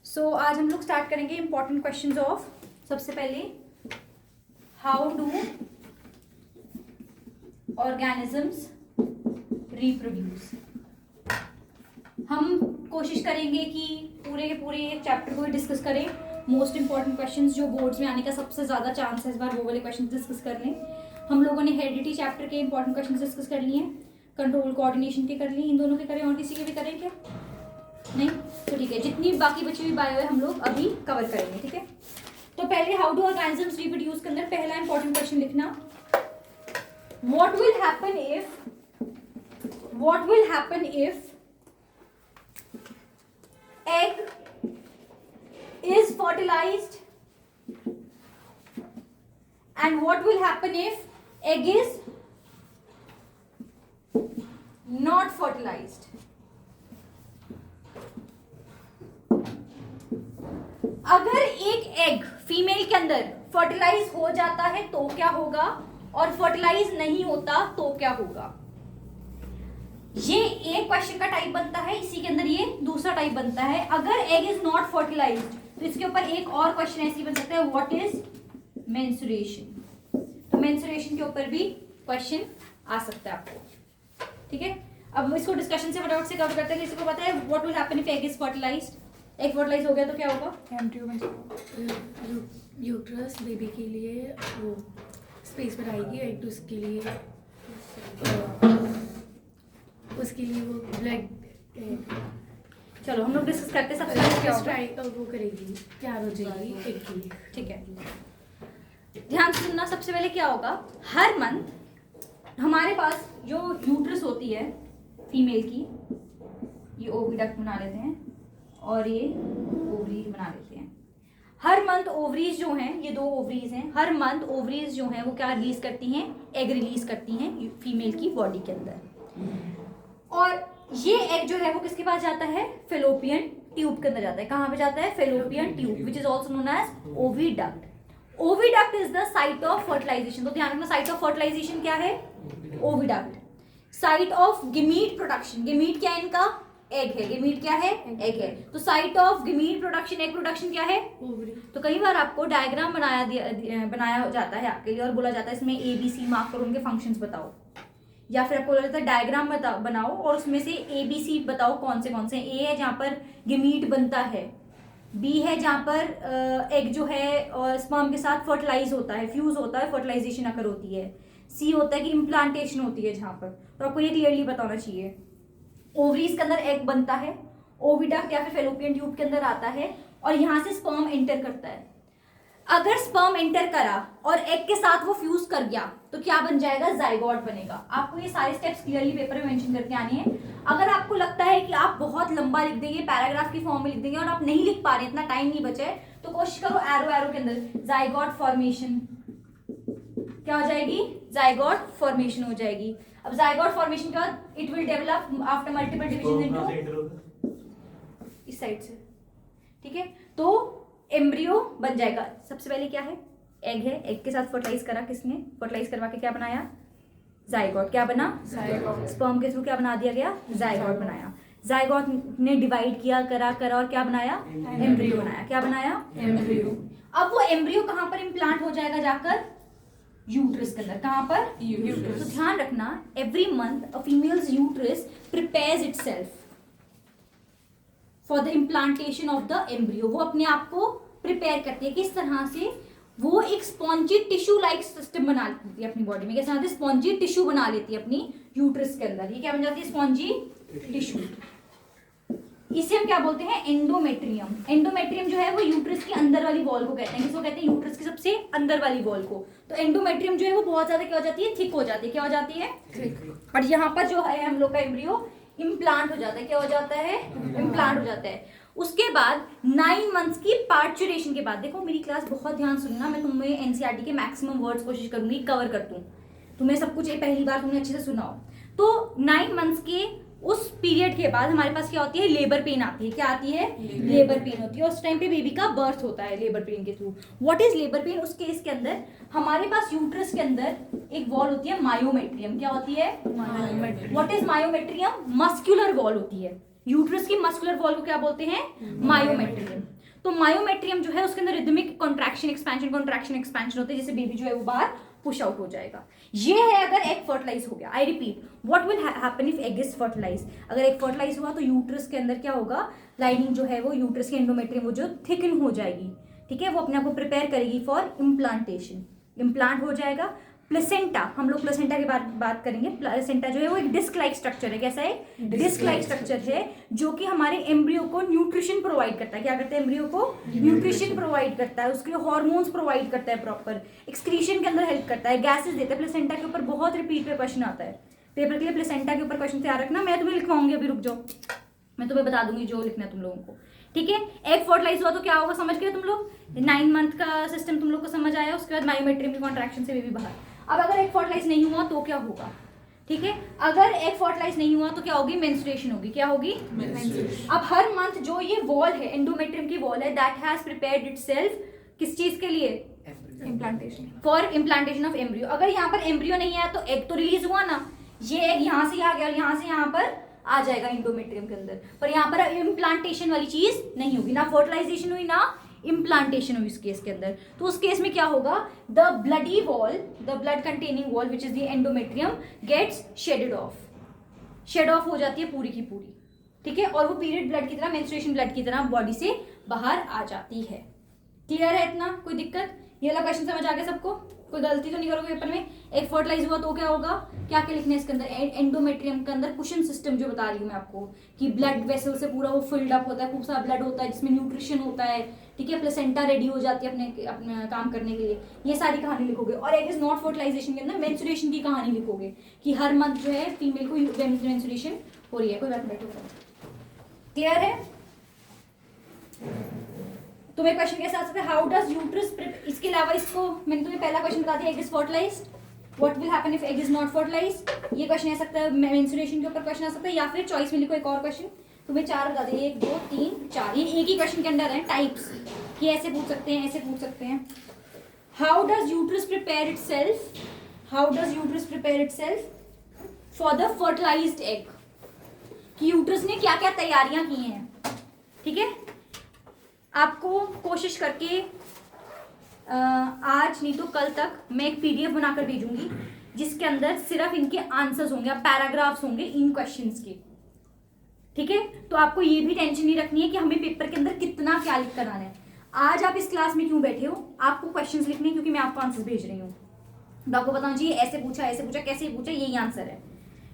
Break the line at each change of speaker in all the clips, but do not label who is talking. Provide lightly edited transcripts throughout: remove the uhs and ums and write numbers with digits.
सो आज हम लोग स्टार्ट करेंगे इंपॉर्टेंट क्वेश्चंस ऑफ, सबसे पहले हाउ डू ऑर्गेनिजम्स रिप्रोड्यूस। हम कोशिश करेंगे कि पूरे के पूरे चैप्टर को डिस्कस करें। मोस्ट इंपॉर्टेंट क्वेश्चंस जो बोर्ड्स में आने का सबसे ज़्यादा चांस है इस बार, वो वाले क्वेश्चंस डिस्कस कर लें। हम लोगों ने हेरिडिटी चैप्टर के इंपॉर्टेंट क्वेश्चंस डिस्कस कर लिए, कंट्रोल कोऑर्डिनेशन के कर लिए, इन दोनों के करें और किसी के भी करें क्या? नहीं? तो ठीक है, जितनी बाकी बची हुई बायो है हम लोग अभी कवर करेंगे। ठीक है, तो पहले हाउ डू ऑर्गेनिजम्स रिप्रोड्यूस के अंदर पहला इंपॉर्टेंट क्वेश्चन लिखना, what will happen if egg is fertilized and what will happen if egg is not fertilized? अगर एक एग फीमेल के अंदर फर्टिलाइज हो जाता है तो क्या होगा, और फर्टिलाइज नहीं होता तो क्या होगा? ये एक क्वेश्चन का टाइप बनता है, इसी के अंदर ये दूसरा टाइप बनता है। अगर एग इज नॉट फर्टिलाइज्ड तो इसके ऊपर एक और क्वेश्चन ऐसे बन सकता है, व्हाट इज मेंस्ट्रुएशन। तो मेंस्ट्रुएशन के ऊपर भी क्वेश्चन आ सकता है आपको। ठीक है, अब इसको डिस्कशन से फटाफट से कवर करते हैं। किसी को पता है what will happen if egg is fertilized? Egg fertilize हो गया तो क्या होगा?
यूट्रस बेबी के लिए वो स्पेस बनाएगी, एग तो उसके लिए वो ब्लड,
चलो हम लोग डिस्कस करते हैं। सबसे पहले क्या होगा?
वो करेगी, तैयार हो जाएगी एग के लिए।
ठीक है, ध्यान से सुनना। सबसे पहले क्या होगा, हर मंथ हमारे पास जो यूट्रस होती है फीमेल की, ये ओविडक्ट बना लेते हैं और ये ओवरीज बना लेते हैं। हर मंथ ओवरीज जो हैं, ये दो ओवरीज हैं, हर मंथ ओवरीज जो हैं वो क्या रिलीज करती हैं? एग रिलीज करती हैं फीमेल की बॉडी के अंदर। और ये एग जो है वो किसके पास जाता है? फेलोपियन ट्यूब के अंदर जाता है। कहाँ पे जाता है? Fallopian tube, which is also known as oviduct. Oviduct is the site of fertilization. तो ध्यान रखना, साइट ऑफ फर्टिलाइजेशन क्या है? Oviduct. Site of gamete production, gamete क्या है इनका? एग है। गेमीट क्या है? एग है। तो site of gamete production, egg production क्या है? ओवरी। तो कई बार आपको डायग्राम बनाया जाता है आपके लिए और बोला जाता है इसमें ABC मार्क करो, उनके फंक्शंस बताओ, या फिर आपको बोला जाता है डायग्राम बनाओ और उसमें से ABC बताओ कौन से। ए है जहाँ पर गेमीट बनता है, बी है जहाँ पर एग जो है स्पर्म के साथ फर्टिलाइज होता है, फ्यूज होता है, फर्टिलाइजेशन अकर होती है, सी होता है कि इम्प्लांटेशन होती है जहाँ पर। तो आपको ये क्लियरली बताना चाहिए। ओवरीज के अंदर एग बनता है, ओविडक्ट या फिर फेलोपियन ट्यूब के अंदर आता है और यहाँ से स्पर्म एंटर करता है। अगर स्पर्म एंटर करा और एग के साथ वो फ्यूज कर गया तो क्या बन जाएगा? जाइगोट बनेगा। आपको ये सारे स्टेप्स क्लियरली पेपर में मेंशन करके आने हैं। अगर आपको लगता है कि आप बहुत लंबा लिख देंगे, पैराग्राफ की फॉर्म में लिख देंगे और आप नहीं लिख पा रहे, इतना टाइम नहीं बचा है, तो कोशिश करो एरो के अंदर जाइगोट फॉर्मेशन क्या हो जाएगी? जाइगोट फॉर्मेशन हो जाएगी। अब जाइगोट फॉर्मेशन के बाद it will develop after multiple division into इस साइड से। ठीक है, तो एम्ब्रियो बन जाएगा। सबसे पहले क्या है? एग है, एग के साथ फर्टिलाइज करा किसने? फर्टिलाइज करवा के क्या बनाया? जाइगोट। क्या बना? जाइगोट। स्पर्म के थ्रू क्या बना दिया गया? जाइगोट बनाया। जाइगोट ने डिवाइड किया, करा और क्या बनाया? एम्ब्रियो बनाया। क्या बनाया? एम्ब्रियो। अब वो एम्ब्रियो कहाँ पर इम्प्लांट हो जाएगा? जाकर यूट्रस के अंदर। कहाँ पर? यूट्रस। तो ध्यान रखना, every month a females uterus prepares itself for the implantation of the embryo. वो अपने आप को प्रिपेयर करती है। किस तरह से? वो एक स्पॉन्जी टिश्यू लाइक सिस्टम बना लेती है अपनी बॉडी में। कैसे? स्पॉन्जी टिश्यू बना लेती है अपनी यूट्रस के अंदर। ये क्या बन जाती है? Spongy tissue. इसे हम क्या बोलते हैं? एंडोमेट्रियम। एंडोमेट्रियम जो है वो यूट्रस की अंदर वाली वॉल को कहते हैं। किसको कहते हैं? यूट्रस की सबसे अंदर वाली वॉल को। तो एंडोमेट्रियम जो है वो बहुत ज्यादा क्या हो जाती है? थिक हो जाती है। क्या हो जाती है? थिक। और यहाँ पर जो है हम लोग का एम्ब्रियो इम्प्लांट हो जाता है। क्या हो जाता है? इम्प्लांट हो जाता है। उसके बाद 9 मंथ्स की पार्चुरेशन के बाद, देखो मेरी क्लास बहुत ध्यान सुनना, मैं तुम्हें एनसीईआरटी के मैक्सिमम वर्ड्स कोशिश करूंगी कवर कर दूं, तुम्हें सब कुछ पहली बार तुमने अच्छे से सुनाओ। तो 9 मंथ्स के उस पीरियड के बाद हमारे पास क्या होती है? लेबर पेन आती है। क्या आती है? लेबर पेन होती है। उस टाइम पे बेबी का बर्थ होता है लेबर पेन के through. What is labour pain? उस केस के अंदर हमारे पास यूट्रस के अंदर एक वॉल होती है, मायोमेट्रियम। क्या होती है? What is myometrium? Muscular wall होती है। यूट्रस की मस्कुलर वॉल को क्या बोलते हैं? मायोमेट्रियम। तो मायोमेट्रियम जो है उसके अंदर रिदमिक कॉन्ट्रैक्शन एक्सपेंशन होते हैं, जिससे बेबी जो है वो बाहर पुश आउट हो जाएगा। ये है अगर एग फर्टिलाइज हो गया। I repeat, what will happen if egg is fertilize. अगर एग फर्टिलाइज हुआ तो यूट्रस के अंदर क्या होगा, लाइनिंग जो है वो यूट्रस के एंडोमेट्रियम वो जो थिकन हो जाएगी, ठीक है, वो अपने आप को प्रिपेयर करेगी फॉर इम्प्लांटेशन, इम्प्लांट हो जाएगा। प्लेसेंटा, हम लोग प्लेसेंटा की बात करेंगे। प्लेसेंटा जो है वो एक डिस्क लाइक स्ट्रक्चर है। कैसा है? डिस्क लाइक स्ट्रक्चर है, जो कि हमारे एम्ब्रियो को न्यूट्रिशन प्रोवाइड करता है। क्या करता है? एम्ब्रियो को न्यूट्रिशन प्रोवाइड करता है, उसके लिए हार्मोन्स प्रोवाइड करता है, प्रॉपर एक्सक्रीशन के अंदर हेल्प करता है, गैसेस देता है। प्लेसेंटा के ऊपर बहुत रिपीट पे क्वेश्चन आता है पेपर के लिए, प्लेसेंटा के ऊपर क्वेश्चन तैयार रखना। मैं तुम्हें लिखवाऊंगी, अभी रुक जाओ, मैं तुम्हें बता दूंगी जो लिखना है तुम लोगों को, ठीक है। एग फर्टिलाइज हुआ तो क्या होगा, समझ गए तुम लोग? 9 मंथ का सिस्टम तुम लोग को समझ आया। उसके बाद मायोमेट्रियम की कॉन्ट्रैक्शन से बेबी बाहर। अब अगर एग फर्टिलाइज नहीं हुआ तो क्या होगा, ठीक है। अगर एग फर्टिलाइज नहीं हुआ तो क्या होगी? मेंस्ट्रुएशन होगी। क्या होगी? मेंस्ट्रुएशन। अब हर मंथ जो ये वॉल है, एंडोमेट्रियम की वॉल है, दैट हैज प्रिपेयर्ड इटसेल्फ किस चीज के लिए? Implantation, for implantation of embryo. अगर यहाँ पर एम्ब्रियो नहीं है तो एग तो रिलीज हुआ ना, ये एग यहाँ से आ गया और यहाँ से यहाँ पर आ जाएगा एंडोमेट्रियम के अंदर, पर यहाँ पर इम्प्लांटेशन वाली चीज नहीं होगी, ना फर्टिलाइजेशन हुई ना इम्प्लांटेशन हुई इस केस के अंदर। तो उस केस में क्या होगा? The bloody wall, the blood containing wall which is the endometrium gets shedded off, shed off हो जाती है पूरी की पूरी, ठीक है। और वो पीरियड ब्लड की तरह, मेंस्ट्रुएशन ब्लड की तरह बॉडी से बाहर आ जाती है। क्लियर है इतना? कोई दिक्कत? ये वाला क्वेश्चन समझ आ गया सबको? कोई गलती तो नहीं करोगे पेपर में? एक फर्टिलाइज हुआ तो क्या होगा, क्या क्या लिखना है इसके अंदर? एंडोमेट्रियम के अंदर कुशन सिस्टम जो बता रही हूँ मैं आपको, कि ब्लड वेसल से पूरा वो फिल्ड अप होता है, खूब सारा ब्लड होता है जिसमें न्यूट्रिशन होता है, ठीक है। प्लेसेंटा रेडी हो जाती है अपने काम करने के लिए। ये सारी कहानी लिखोगे। और एग इज नॉट फर्टिलाइजेशन के अंदर मेंस्ट्रुएशन की कहानी लिखोगे, कि हर मंथ जो है फीमेल को मेंस्ट्रुएशन हो रही है। कोई बात नहीं, क्लियर है? तुम्हें क्वेश्चन कैसे आ सकता है? हाउ डज यूट्रस, इसके अलावा इसको मैंने तुम्हें पहला क्वेश्चन बता दिया, egg is fertilized, what will happen if egg is not fertilized. ये क्वेश्चन आ सकता है, मेंस्ट्रुएशन के ऊपर क्वेश्चन आ सकता है, या फिर चॉइस में लिखो एक और क्वेश्चन। तुम्हें 4 बता दिए, 1 2 3 4, ये एक ही क्वेश्चन के अंदर है टाइप्स, ये ऐसे पूछ सकते हैं, ऐसे पूछ सकते हैं। How does uterus prepare itself, how does uterus prepare itself for the fertilized egg, कि यूट्रस ने क्या क्या तैयारियां की हैं, ठीक है। आपको कोशिश करके आज नहीं तो कल तक मैं एक पीडीएफ बनाकर भेजूंगी, जिसके अंदर सिर्फ इनके आंसर्स होंगे, पैराग्राफ्स होंगे इन क्वेश्चंस के, ठीक है। तो आपको ये भी टेंशन नहीं रखनी है कि हमें पेपर के अंदर कितना क्या लिख कर आना है। आज आप इस क्लास में क्यों बैठे हो? आपको क्वेश्चंस लिखने, क्योंकि मैं आपको आंसर्स भेज रही हूँ। तो आपको बताना चाहिए ऐसे पूछा, कैसे पूछा, यही आंसर है,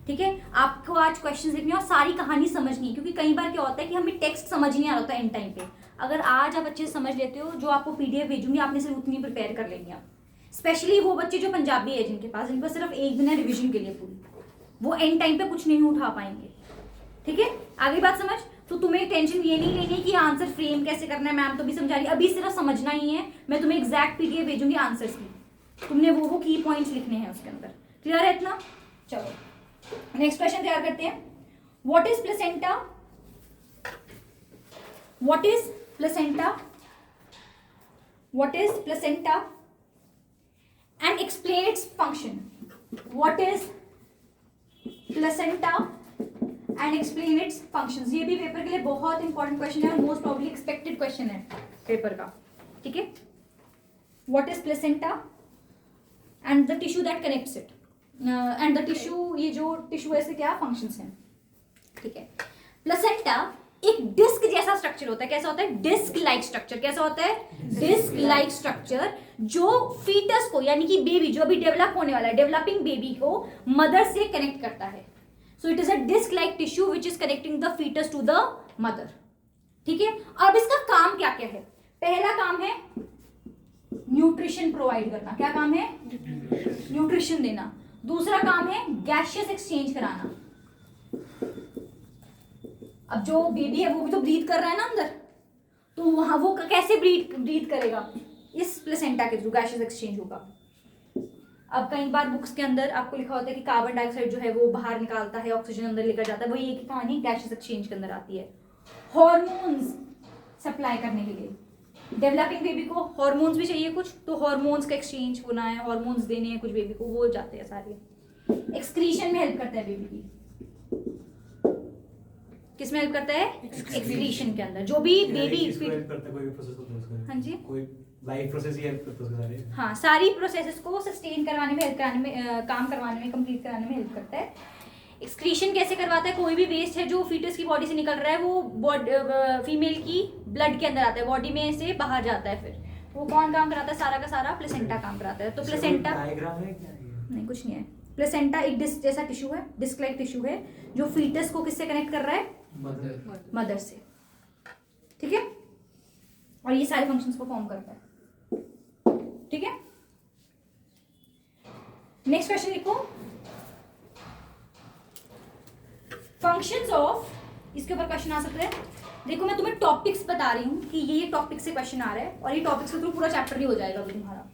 ठीक है। आपको आज क्वेश्चंस लिखने और सारी कहानी समझनी है, क्योंकि कई बार क्या होता है कि हमें टेक्स्ट समझ नहीं आ रहा होता एंड टाइम पे। अगर आज आप अच्छे से समझ लेते हो, जो आपको पीडीएफ भेजूंगी आपने सिर्फ उतनी प्रिपेयर कर लेंगे आप। स्पेशली वो बच्चे जो पंजाबी है, जिनके पास सिर्फ एक दिन है रिविजन के लिए पूरी, वो एंड टाइम पे कुछ नहीं उठा पाएंगे, ठीक है। आगे बात समझ? तो तुम्हें टेंशन ये नहीं लेनी कि आंसर फ्रेम कैसे करना है, मैम तो भी समझा रही, अभी सिर्फ समझना ही है। मैं तुम्हें एग्जैक्ट पीडीएफ भेजूंगी आंसर्स की, तुमने वो की पॉइंट्स लिखने हैं उसके अंदर। क्लियर है इतना? चलो नेक्स्ट क्वेश्चन तैयार करते हैं। What is placenta, what is placenta, what is placenta and explain its function. What is placenta and explain it's functions. ये भी पेपर के लिए बहुत इंपॉर्टेंट क्वेश्चन है और मोस्ट प्रॉब्ली एक्सपेक्टेड क्वेश्चन है पेपर का, ठीक है। What is placenta and the tissue that connects it, and the tissue, ये जो टिश्यू है इसके क्या फंक्शंस हैं, ठीक है। प्लेसेंटा एक डिस्क जैसा स्ट्रक्चर होता है। कैसा होता है? Disc like structure. कैसा होता है? डिस्क लाइक स्ट्रक्चर, जो फीटस को, यानी कि बेबी जो अभी डेवलप होने वाला है, डेवलपिंग बेबी को मदर से कनेक्ट करता है। So it is a disc like tissue which is connecting the foetus to the mother, ठीक है। अब इसका काम क्या क्या है? पहला काम है न्यूट्रिशन प्रोवाइड करना। क्या काम है? न्यूट्रिशन देना। दूसरा काम है गैशियस एक्सचेंज कराना। अब जो बेबी है वो भी तो ब्रीथ कर रहा है ना अंदर, तो वहां वो कैसे ब्रीथ करेगा? इस प्लेसेंटा के थ्रू गैशियस एक्सचेंज होगा। अब कई बार बुक्स के अंदर आपको लिखा होता है कि कार्बन डाइऑक्साइड जो है वो बाहर निकालता है, ऑक्सीजन अंदर लेकर जाता है, वही एक कहानी गैशियस एक्सचेंज के अंदर आती है। हॉर्मोन्स सप्लाई करने के लिए, डेवलपिंग बेबी को हॉर्मोन्स भी चाहिए कुछ, तो हॉर्मोन्स का एक्सचेंज होना है, हॉर्मोन्स देने हैं कुछ बेबी को, वो जाते हैं सारे। एक्सक्रीशन में हेल्प करता है बेबी की। किसमें हेल्प करता है? एक्सक्रीशन के अंदर। जो भी बेबी
हेल्प करता है कोई भी प्रोसेस होता है उसका।
हाँ जी,
कोई लाइफ प्रोसेस ही हेल्प करता है उसके सारे।
हाँ, सारी प्रोसेसेस को सस्टेन करवाने में, हेल्प कराने में, काम करवाने में, कंप्लीट कराने में हेल्प करता है। एक्सक्रीशन कैसे करवाता है? कोई भी वेस्ट है जो फीटस की बॉडी से निकल रहा है वो फीमेल की ब्लड के अंदर आता है, बॉडी में से बाहर जाता है, फिर वो कौन काम कराता है? सारा का सारा प्लेसेंटा काम कराता है। तो प्लेसेंटा
डायग्राम है क्या है?
नहीं, कुछ नहीं है। प्लेसेंटा एक डिस्क जैसा टिश्यू है, डिस्क लाइक टिश्यू है, जो फीटस को किससे कनेक्ट कर रहा है? मदर से। ठीक है, और ये सारे फंक्शंस परफॉर्म करता है। ठीक है, नेक्स्ट क्वेश्चन लिखो, फंक्शंस ऑफ, इसके ऊपर क्वेश्चन आ सकते हैं। देखो मैं तुम्हें टॉपिक्स बता रही हूँ कि ये टॉपिक से क्वेश्चन आ रहा है, और ये टॉपिक्स के थ्रू पूरा चैप्टर ही हो जाएगा अभी तुम्हारा।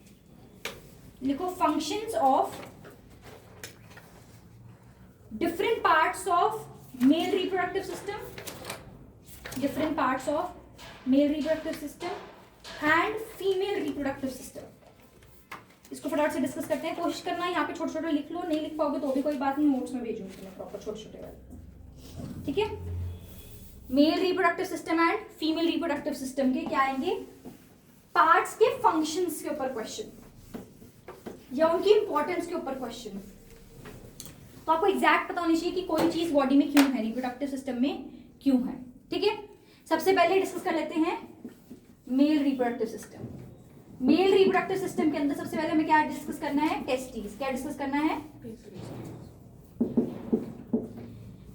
लिखो functions of different parts of male reproductive system, different parts of male reproductive system and female reproductive system. इसको फटाफट से डिस्कस करते हैं। कोशिश करना यहाँ पे छोटे छोटे लिख लो, नहीं लिख पाओगे तो भी कोई बात नहीं, नोट्स में भेजूंगी तुम्हें प्रॉपर छोटे छोटे वाले। ठीक है, male reproductive system and female reproductive system के क्या आएंगे? पार्ट्स के फंक्शंस के ऊपर क्वेश्चन या उनकी इंपॉर्टेंस के ऊपर क्वेश्चन। तो आपको एग्जैक्ट पता होनी चाहिए कि कोई चीज बॉडी में क्यों है, रिप्रोडक्टिव सिस्टम में क्यों है। ठीक है, सबसे पहले डिस्कस कर लेते हैं male reproductive system. Male reproductive system के अंदर सबसे पहले हमें क्या डिस्कस करना है? टेस्टिस। क्या डिस्कस करना है?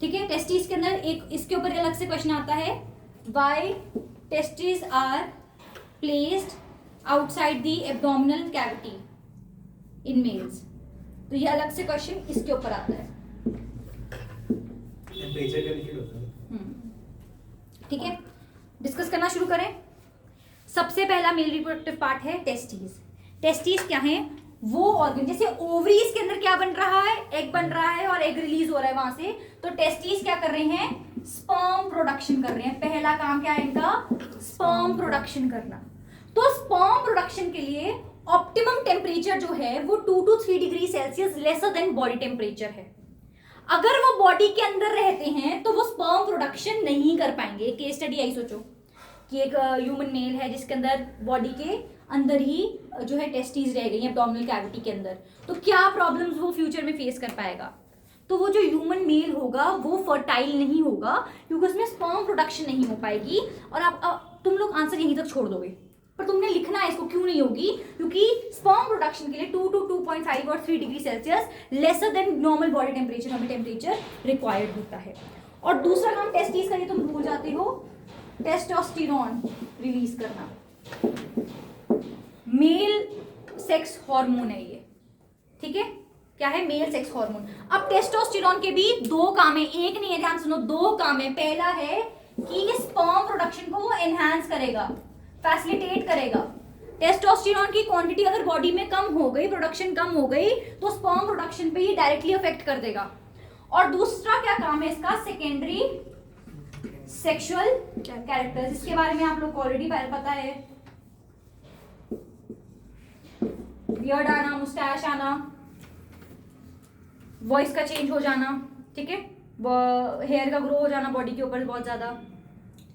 ठीक है, टेस्टिस के अंदर एक इसके ऊपर अलग से क्वेश्चन आता है, why testis are placed outside the abdominal cavity in males. तो ये अलग से क्वेश्चन इसके ऊपर आता है।
टेम्परेचर का लिखित होता है।
ठीक है, डिस्कस करना शुरू करें। सबसे पहला मेल रिप्रोडक्टिव पार्ट है टेस्टिस। टेस्टिस क्या है? वो ऑर्गन, जैसे ओवरीज के अंदर क्या बन रहा है? एग बन रहा है और एग रिलीज हो रहा है वहां से, तो टेस्टिस क्या कर रहे हैं? स्पर्म प्रोडक्शन कर रहे हैं। पहला काम क्या है इनका? स्पर्म प्रोडक्शन करना। तो स्पर्म प्रोडक्शन के लिए ऑप्टिमम टेम्परेचर जो है वो 2 to 3 degree Celsius lesser than body temperature है। अगर वो बॉडी के अंदर रहते हैं तो वो स्पर्म प्रोडक्शन नहीं कर पाएंगे। केस स्टडी आई सोचो कि एक ह्यूमन मेल है जिसके अंदर बॉडी के अंदर ही जो है टेस्टिस रह गई है एब्डोमिनल कैविटी के अंदर, तो क्या प्रॉब्लम्स वो फ्यूचर में फेस कर पाएगा? तो वो जो ह्यूमन मेल होगा वो फर्टाइल नहीं होगा क्योंकि उसमें स्पर्म प्रोडक्शन नहीं हो पाएगी। और आप तुम लोग आंसर यहीं तक छोड़ दोगे, पर तुमने लिखना है इसको, क्यों नहीं होगी? क्योंकि स्पर्म प्रोडक्शन के लिए 2 to 2.5 और 3 degree Celsius lesser than normal body temperature हमें टेम्परेचर रिक्वायर्ड होता है। और दूसरा काम टेस्टिस का, ये तुम भूल जाते हो, टेस्टोस्टेरोन रिलीज करना। मेल सेक्स हार्मोन है ये। ठीक है, क्या है? Male sex hormone. अब टेस्टोस्टेरोन के भी 2 काम है, एक नहीं है, ध्यान सुनो, 2 काम है। पहला है कि ये स्पर्म प्रोडक्शन को एनहांस करेगा, फैसिलिटेट करेगा। टेस्टोस्टेरोन की क्वांटिटी अगर बॉडी में कम हो गई, प्रोडक्शन कम हो गई, तो स्पर्म प्रोडक्शन पे ये डायरेक्टली अफेक्ट कर देगा। और दूसरा क्या काम है इसका? Secondary sexual characters. इसके बारे में आप लोग को ऑलरेडी पता है, बियर्ड आना, मुस्टैच आना, वॉइस का चेंज हो जाना, ठीक है, हेयर का ग्रो हो जाना बॉडी के ऊपर बहुत ज्यादा।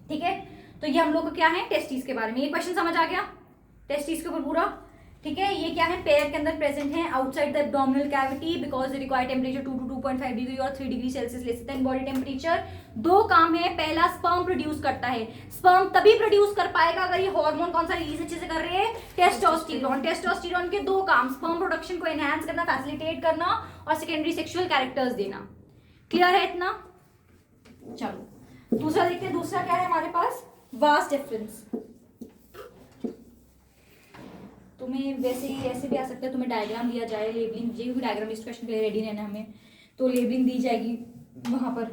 ठीक है, तो ये हम लोग को क्या है? टेस्टिस के बारे में। ये क्वेश्चन समझ आ गया टेस्टिस के ऊपर पूरा? ठीक है, ये क्या है? पेयर के अंदर प्रेजेंट है outside the abdominal cavity because required temperature 2 to 2.5 degree और 3 degree Celsius less than body temperature. 2 काम है, पहला स्पर्म प्रोड्यूस करता है। स्पर्म तभी प्रोड्यूस कर पाएगा अगर ये हार्मोन कौन सा रिलीज अच्छे से कर रहे हैं? टेस्टोस्टेरोन। टेस्टोस्टेरोन के 2 काम, स्पर्म प्रोडक्शन को एनहांस करना, फैसिलिटेट करना और सेकेंडरी सेक्सुअल कैरेक्टर्स देना। क्लियर है इतना? चलो दूसरा देखते हैं। दूसरा क्या है हमारे पास? Vast difference. तुम्हें वैसे ही ऐसे भी आ सकता है, तुम्हें डायग्राम दिया जाए, लेबलिंग, ये भी डायग्राम इस क्वेश्चन के लिए रेडी रहना हमें, तो लेबलिंग दी जाएगी वहाँ पर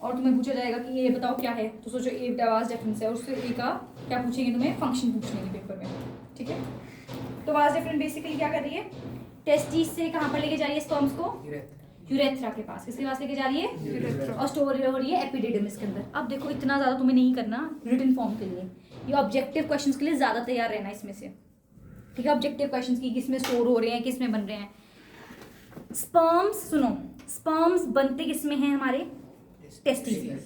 और तुम्हें पूछा जाएगा कि ये बताओ क्या है। तो सोचो ए वास्ट डिफरेंस है और उससे ए का क्या पूछेंगे तुम्हें? फंक्शन पूछेंगे पेपर में। ठीक है, तो वास्ट डिफरेंस बेसिकली क्या कर रही है? टेस्टिस से कहाँ पर लेके जा रही है स्पर्म्स को? यूरेथ्रा के पास। किसके पास लेके जा रही है? और स्टोर हो रही है एपिडिडमिस के अंदर। अब देखो इतना ज्यादा तुम्हें नहीं करना रिटन फॉर्म के लिए, ये ऑब्जेक्टिव क्वेश्चंस के लिए ज्यादा तैयार रहना इसमें से। ठीक है, ऑब्जेक्टिव क्वेश्चंस की किस में स्टोर हो रहे हैं, किस में बन रहे हैं। स्पर्म्स, सुनो, स्पर्म्स बनते किस में हैं? हमारे टेस्टिस में।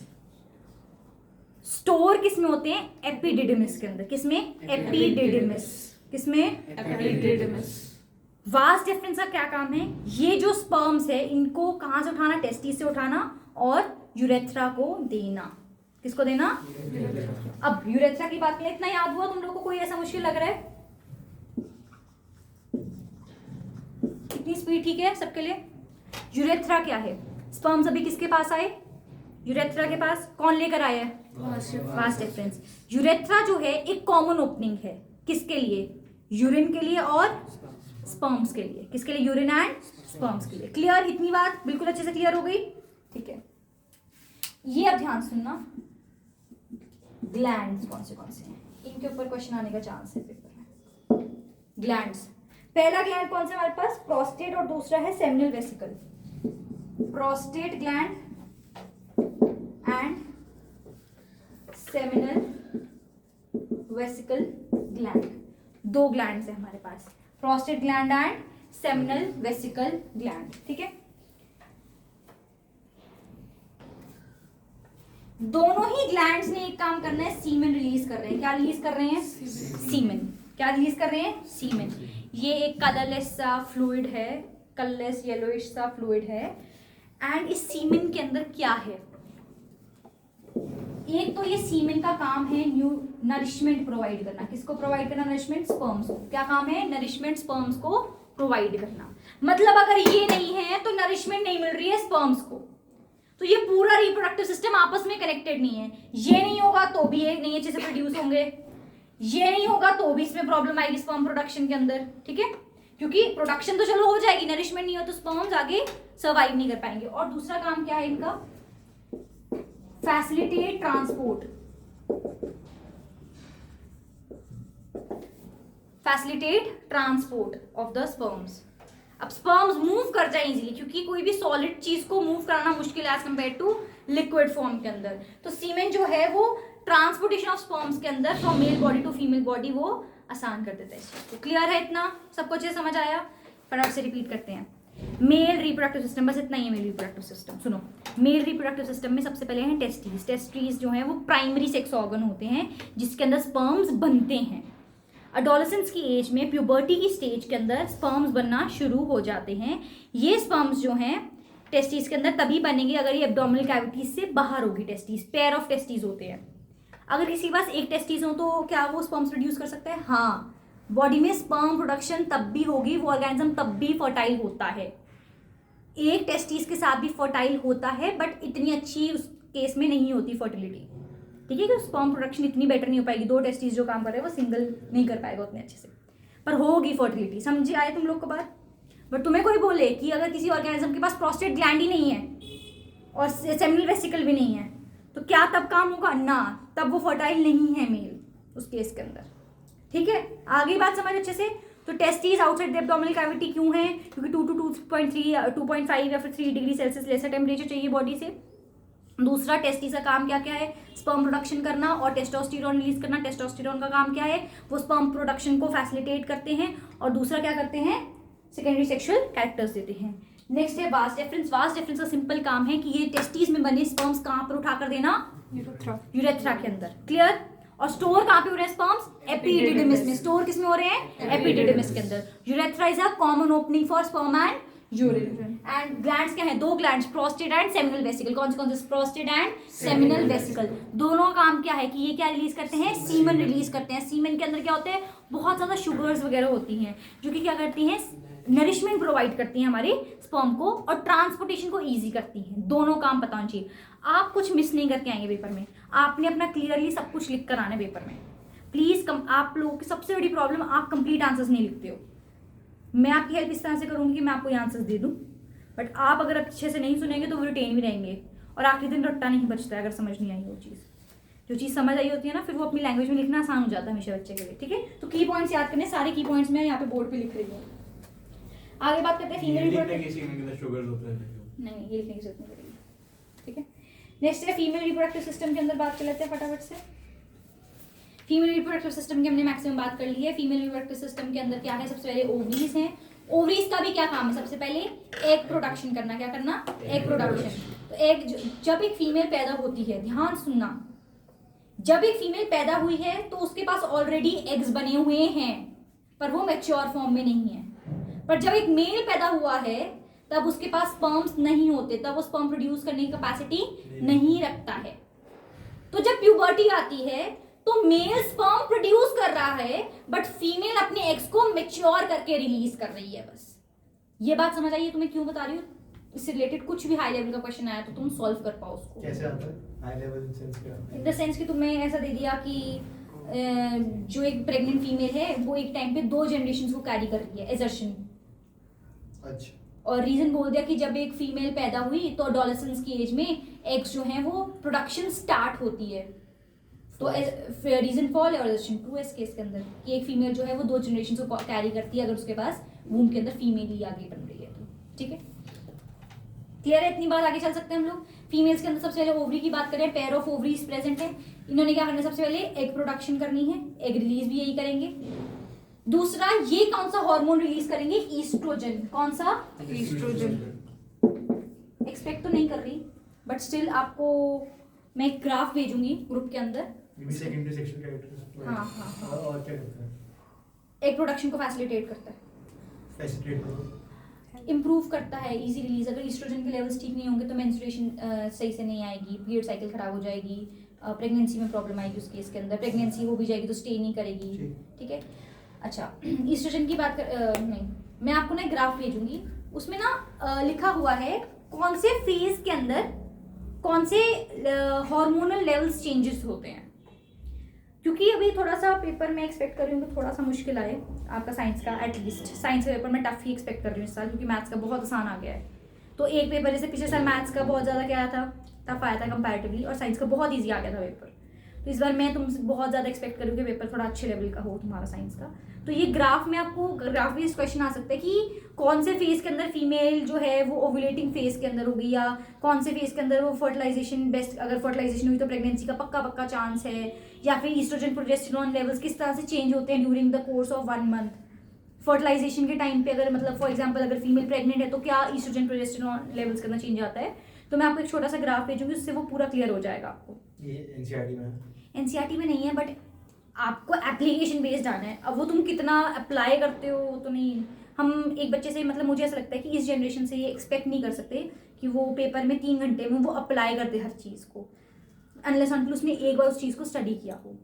स्टोर किस में होते हैं? एपिडिडिमिस के अंदर। किसमें? एपिडिडिमिस। किसमें?
एपिडिडिमिस।
वास्ट डिफरेंस का क्या काम है? ये जो स्पर्म्स है इनको कहाँ से उठाना? टेस्टिस से उठाना और यूरेथ्रा को देना। किसको देना? अब यूरेथ्रा की बात करें, इतना याद हुआ तुम लोगों को? कोई ऐसा मुश्किल लग रहा है? इतनी स्पीड ठीक है सबके लिए? यूरेथ्रा क्या है? स्पर्म्स अभी किसके पास आए? यूरेथ्रा के पास। कौन लेकर आया है? Vast difference. यूरेथ्रा जो है एक कॉमन ओपनिंग है। किसके लिए? यूरिन के लिए और स्पर्म्स के लिए। किसके लिए? यूरिन एंड स्पर्म्स के लिए। क्लियर? इतनी बात बिल्कुल अच्छे से क्लियर हो गई? ठीक है, ये अब ध्यान सुनना, ग्लैंड्स कौन से हैं, इनके ऊपर क्वेश्चन आने का चांस है पेपर में। ग्लैंड्स, पहला ग्लैंड कौन सा हमारे पास? प्रोस्टेट, और दूसरा है seminal vesicle. Prostate gland and seminal vesicle gland, दो ग्लैंड्स है हमारे पास, prostate gland and seminal vesicle gland. ठीक है, दोनों ही ग्लैंड्स ने एक काम करना है, सीमेन रिलीज कर रहे हैं। क्या रिलीज कर रहे हैं? सीमेन। क्या रिलीज कर रहे हैं? सीमेन। ये एक कलरलेस सा फ्लूइड है, कलरलेस येलोइश सा फ्लूइड है। एंड इस सीमेन के अंदर क्या है? एक तो ये सीमेन का काम है न्यू नरिशमेंट प्रोवाइड करना। किसको प्रोवाइड करना? नरिशमेंट स्पर्म्स को। क्या काम है? नरिशमेंट स्पर्म्स को प्रोवाइड करना। मतलब अगर ये नहीं है तो नरिशमेंट नहीं मिल रही है स्पर्म्स को, तो ये पूरा रिप्रोडक्टिव सिस्टम आपस में कनेक्टेड नहीं है। ये नहीं होगा तो भी ये नहीं अच्छे से प्रोड्यूस होंगे, ये नहीं होगा तो भी इसमें प्रॉब्लम आएगी स्पर्म प्रोडक्शन के अंदर। ठीक है, क्योंकि प्रोडक्शन तो चलो हो जाएगी, नरिशमेंट नहीं हो तो स्पर्म्स आगे सर्वाइव नहीं कर पाएंगे। और दूसरा काम क्या है इनका? Facilitate transport. Facilitate transport of the sperms. अब स्पर्म्स मूव कर जाए इजीली, क्योंकि कोई भी सॉलिड चीज को मूव कराना मुश्किल है as compare to liquid form के अंदर। तो सीमेन जो है वो ट्रांसपोर्टेशन ऑफ स्पर्म्स के अंदर from male body to female body वो आसान कर देता है। तो क्लियर है? इतना सबको अच्छे से समझ आया? फटाफट से रिपीट करते हैं। मेल रिप्रोडक्टिव सिस्टम, बस इतना ही है मेल रिप्रोडक्टिव सिस्टम। सुनो, मेल रिप्रोडक्टिव सिस्टम में सबसे पहले हैं टेस्टिस। टेस्टिस जो है वो प्राइमरी सेक्स ऑर्गन होते हैं जिसके अंदर स्पर्म्स बनते हैं। अडोलेसेंस की एज में, प्यूबर्टी की स्टेज के अंदर स्पर्म्स बनना शुरू हो जाते हैं। ये स्पर्म्स जो हैं टेस्टिस के अंदर तभी बनेंगे अगर ये एब्डोमिनल कैविटीज से बाहर होगी। टेस्टिस, पेयर ऑफ टेस्टिस होते हैं। अगर किसी के पास एक टेस्टिस हो तो क्या वो स्पर्म्स प्रोड्यूस कर सकता है? हाँ, बॉडी में स्पर्म प्रोडक्शन तब भी होगी, वो ऑर्गेनिज्म तब भी फर्टाइल होता है। एक टेस्टिस के साथ भी फर्टाइल होता है, बट इतनी अच्छी उस केस में नहीं होती फर्टिलिटी। ठीक है, कि स्पर्म प्रोडक्शन इतनी बेटर नहीं हो पाएगी। दो टेस्टिस जो काम कर रहे हैं वो सिंगल नहीं कर पाएगा उतने अच्छे से, पर होगी फर्टिलिटी। समझे आए तुम लोग को बात? बट तुम्हें कोई बोले कि अगर किसी ऑर्गेनिज्म के पास प्रोस्टेट ग्लैंड ही नहीं है और सेमिनल वेसिकल भी नहीं है तो क्या तब काम होगा? ना, तब वो फर्टाइल नहीं है मेल उस केस के अंदर। ठीक है, आगे बात समझ अच्छे से। तो testis outside the abdominal cavity क्यों है? क्योंकि 2 to 2.3 2.5 या फिर 3 डिग्री सेल्सियस लेसर टेम्परेचर चाहिए बॉडी से। दूसरा, टेस्टिस का काम क्या क्या है? स्पर्म प्रोडक्शन करना और टेस्टोस्टेरोन रिलीज करना। टेस्टोस्टेरोन का काम क्या है? वो स्पर्म प्रोडक्शन को फैसिलिटेट करते हैं। और दूसरा क्या करते हैं? सेकेंडरी सेक्सुअल कैरेक्टर्स देते हैं। नेक्स्ट है वास डिफरेंस। वास डिफरेंस का सिंपल काम है कि ये टेस्टिस में बने स्पर्म्स कहाँ पर उठाकर देना? यूरेथ्रा के अंदर। क्लियर? और स्टोर कहाँ पे हो रहे हैं स्पर्म्स? एपिडिडिमिस में। स्टोर किस में हो रहे हैं? एपिडिडिमिस के अंदर। Urethra is a common opening for sperm and urine. And glands क्या है? दो glands, prostate and seminal vesicle. कौन से? Prostate and seminal vesicle. दोनों का काम क्या है कि ये क्या रिलीज करते हैं? सीमन रिलीज करते हैं। सीमन के अंदर क्या होते हैं? बहुत ज्यादा शुगर्स वगैरह होती हैं जो कि क्या करती हैं? नरिशमेंट प्रोवाइड करती हैं हमारे स्पर्म को और ट्रांसपोर्टेशन को ईजी करती हैं। दोनों काम पता होना चाहिए। आप कुछ मिस नहीं करके आएंगे पेपर में, आपने अपना क्लियरली सब कुछ लिख कर आना है पेपर में। प्लीज आप लोगों की सबसे बड़ी प्रॉब्लम, आप कंप्लीट आंसर्स नहीं लिखते हो। मैं आपकी हेल्प इस तरह से करूंगी कि मैं आपको आंसर्स दे दूं, बट आप अगर अच्छे से नहीं सुनेंगे तो वो रिटेन भी रहेंगे और आखिरी दिन रट्टा नहीं बचता है अगर समझ नहीं आई वो चीज़। जो चीज़ समझ आई होती है ना, फिर वो अपनी लैंग्वेज में लिखना आसान हो जाता है हमेशा बच्चे के लिए। ठीक है, तो की पॉइंट्स याद करने, सारे की पॉइंट्स मैं यहाँ पे बोर्ड पे लिख रही हूँ। आगे बात करते हैं फीमेल रिप्रोडक्टिव। नहीं, ये लिखने की जरूरत नहीं पड़ेगी। ठीक है, नेक्स्ट है फीमेल रिप्रोडक्टिव सिस्टम के अंदर बात कर लेते हैं फटाफट से। फीमेल रिप्रोडक्टिव सिस्टम की हमने मैक्सिमम बात कर ली है। फीमेल रिप्रोडक्टिव सिस्टम के अंदर क्या है? सबसे पहले ओवरीज हैं। ओवरीज का भी क्या काम है? सबसे पहले एग प्रोडक्शन करना। क्या करना? Egg production. तो एग, जब एक फीमेल पैदा होती है, ध्यान सुनना, जब एक फीमेल पैदा हुई है तो उसके पास ऑलरेडी एग्स बने हुए हैं, पर वो मैच्योर फॉर्म में नहीं है। पर जब एक मेल पैदा हुआ है तब उसके पास स्पर्म्स नहीं होते, तब वो स्पर्म प्रोड्यूस करने की कैपेसिटी नहीं रखता है। तो जब प्यूबर्टी आती है तो मेल स्पर्म प्रोड्यूस कर रहा है, बट फीमेल अपने एग्स को मैच्योर करके रिलीज कर रही है। बस ये बात समझ आई है तुम्हें क्यों बता रही हूँ? इससे रिलेटेड कुछ भी हाई लेवल का क्वेश्चन आया तो तुम सॉल्व कर पाओ उसको।
कैसे आता है हाई लेवल सेंस क्या?
इन द सेंस कि तुम्हें ऐसा दे दिया कि जो एक प्रेग्नेंट फीमेल है वो एक टाइम पे 2 जनरेशन को कैरी कर रही है, एजर्शन।
अच्छा।
और रीजन बोल दिया कि जब एक फीमेल पैदा हुई तो एडोलेसेंस की एज में एग्स जो हैं वो प्रोडक्शन स्टार्ट होती है। तो रीजन फॉल और ट्रू इस केस के अंदर कि एक फीमेल जो है वो 2 जनरेशन को कैरी करती है अगर उसके पास वूम के अंदर फीमेल ही आगे बन रही है तो। ठीक है, क्लियर है? इतनी बात आगे चल सकते हैं हम लोग। फीमेल्स के अंदर सबसे पहले ओवरी की बात करें, पेयर ऑफ ओवरीज प्रेजेंट है। इन्होंने क्या करना है? सबसे पहले एग प्रोडक्शन करनी है, एग रिलीज भी यही करेंगे। दूसरा, ये कौन सा हार्मोन रिलीज करेंगे? ईस्ट्रोजन। कौन सा?
ईस्ट्रोजन।
एक्सपेक्ट तो नहीं कर रही, बट स्टिल आपको मैं एक ग्राफ भेजूंगी ग्रुप के अंदर।
ये भी सेकेंडरी सेक्शुअल कैरेक्टर।
हाँ, हाँ।
और क्या करता है?
एग प्रोडक्शन को फैसिलिटेट करता है,
फैसिलिटेट करो।
इम्प्रूव करता है, इजी रिलीज। अगर ईस्ट्रोजन के लेवल्स ठीक नहीं होंगे तो मेंस्ट्रुएशन सही से नहीं आएगी, पीरियड साइकिल खराब हो जाएगी, प्रेगनेंसी में प्रॉब्लम आएगी उस केस के अंदर। प्रेगनेंसी हो भी जाएगी तो स्टे नहीं करेगी। ठीक है, अच्छा ईस्ट्रोजन की बात कर नहीं, मैं आपको ना ग्राफ भेजूंगी, उसमें ना लिखा हुआ है कौन से फेज के अंदर कौन से हार्मोनल लेवल्स चेंजेस होते हैं। क्योंकि अभी थोड़ा सा पेपर में एक्सपेक्ट कर रही हूँ कि थोड़ा सा मुश्किल आए आपका साइंस का। एटलीस्ट साइंस का पेपर मैं टफ ही एक्सपेक्ट कर रही हूँ इस साल, क्योंकि मैथ्स का बहुत आसान आ गया है। तो एक पेपर जैसे पिछले साल मैथ्स का बहुत ज़्यादा क्या आया था, टफ आया था कंपैरेटिवली, और साइंस का बहुत ईजी आ गया था पेपर। तो इस बार मैं तुमसे बहुत ज़्यादा एक्सपेक्ट करूँ कि पेपर थोड़ा अच्छे लेवल का हो तुम्हारा साइंस का। तो ये ग्राफ में आपको ग्राफ बेस्ड क्वेश्चन आ सकता है कि कौन से फेज के अंदर फीमेल जो है वो ओव्यूलेटिंग फेज के अंदर होगी, या कौन से फेज के अंदर वो फर्टिलाइजेशन बेस्ट, अगर फर्टिलाइजेशन हुई तो प्रेगनेंसी का पक्का चांस है, या फिर ईस्ट्रोजन प्रोजेस्टेरॉन लेवल्स किस तरह से चेंज होते हैं during the course of 1 month. Fertilisation के टाइम पे अगर मतलब फॉर एग्जांपल अगर फीमेल प्रेग्नेंट है तो क्या ईस्ट्रोजन प्रोजेस्टेरॉन लेवल्स का चेंज आता है। तो मैं आपको एक छोटा सा ग्राफ भेजूंगी, उससे वो पूरा क्लियर हो जाएगा आपको।
ये एनसीईआरटी में है?
एनसीईआरटी में नहीं है, बट आपको एप्लीकेशन बेस्ड आना है। अब वो तुम कितना अप्लाई करते हो तो नहीं, हम एक बच्चे से मतलब मुझे ऐसा लगता है कि इस जनरेशन से ये एक्सपेक्ट नहीं कर सकते कि वो पेपर में 3 घंटे में वो अप्लाई कर दे हर चीज़ को, अनलेस अनटिल उसने एक बार उस चीज़ को स्टडी किया हो।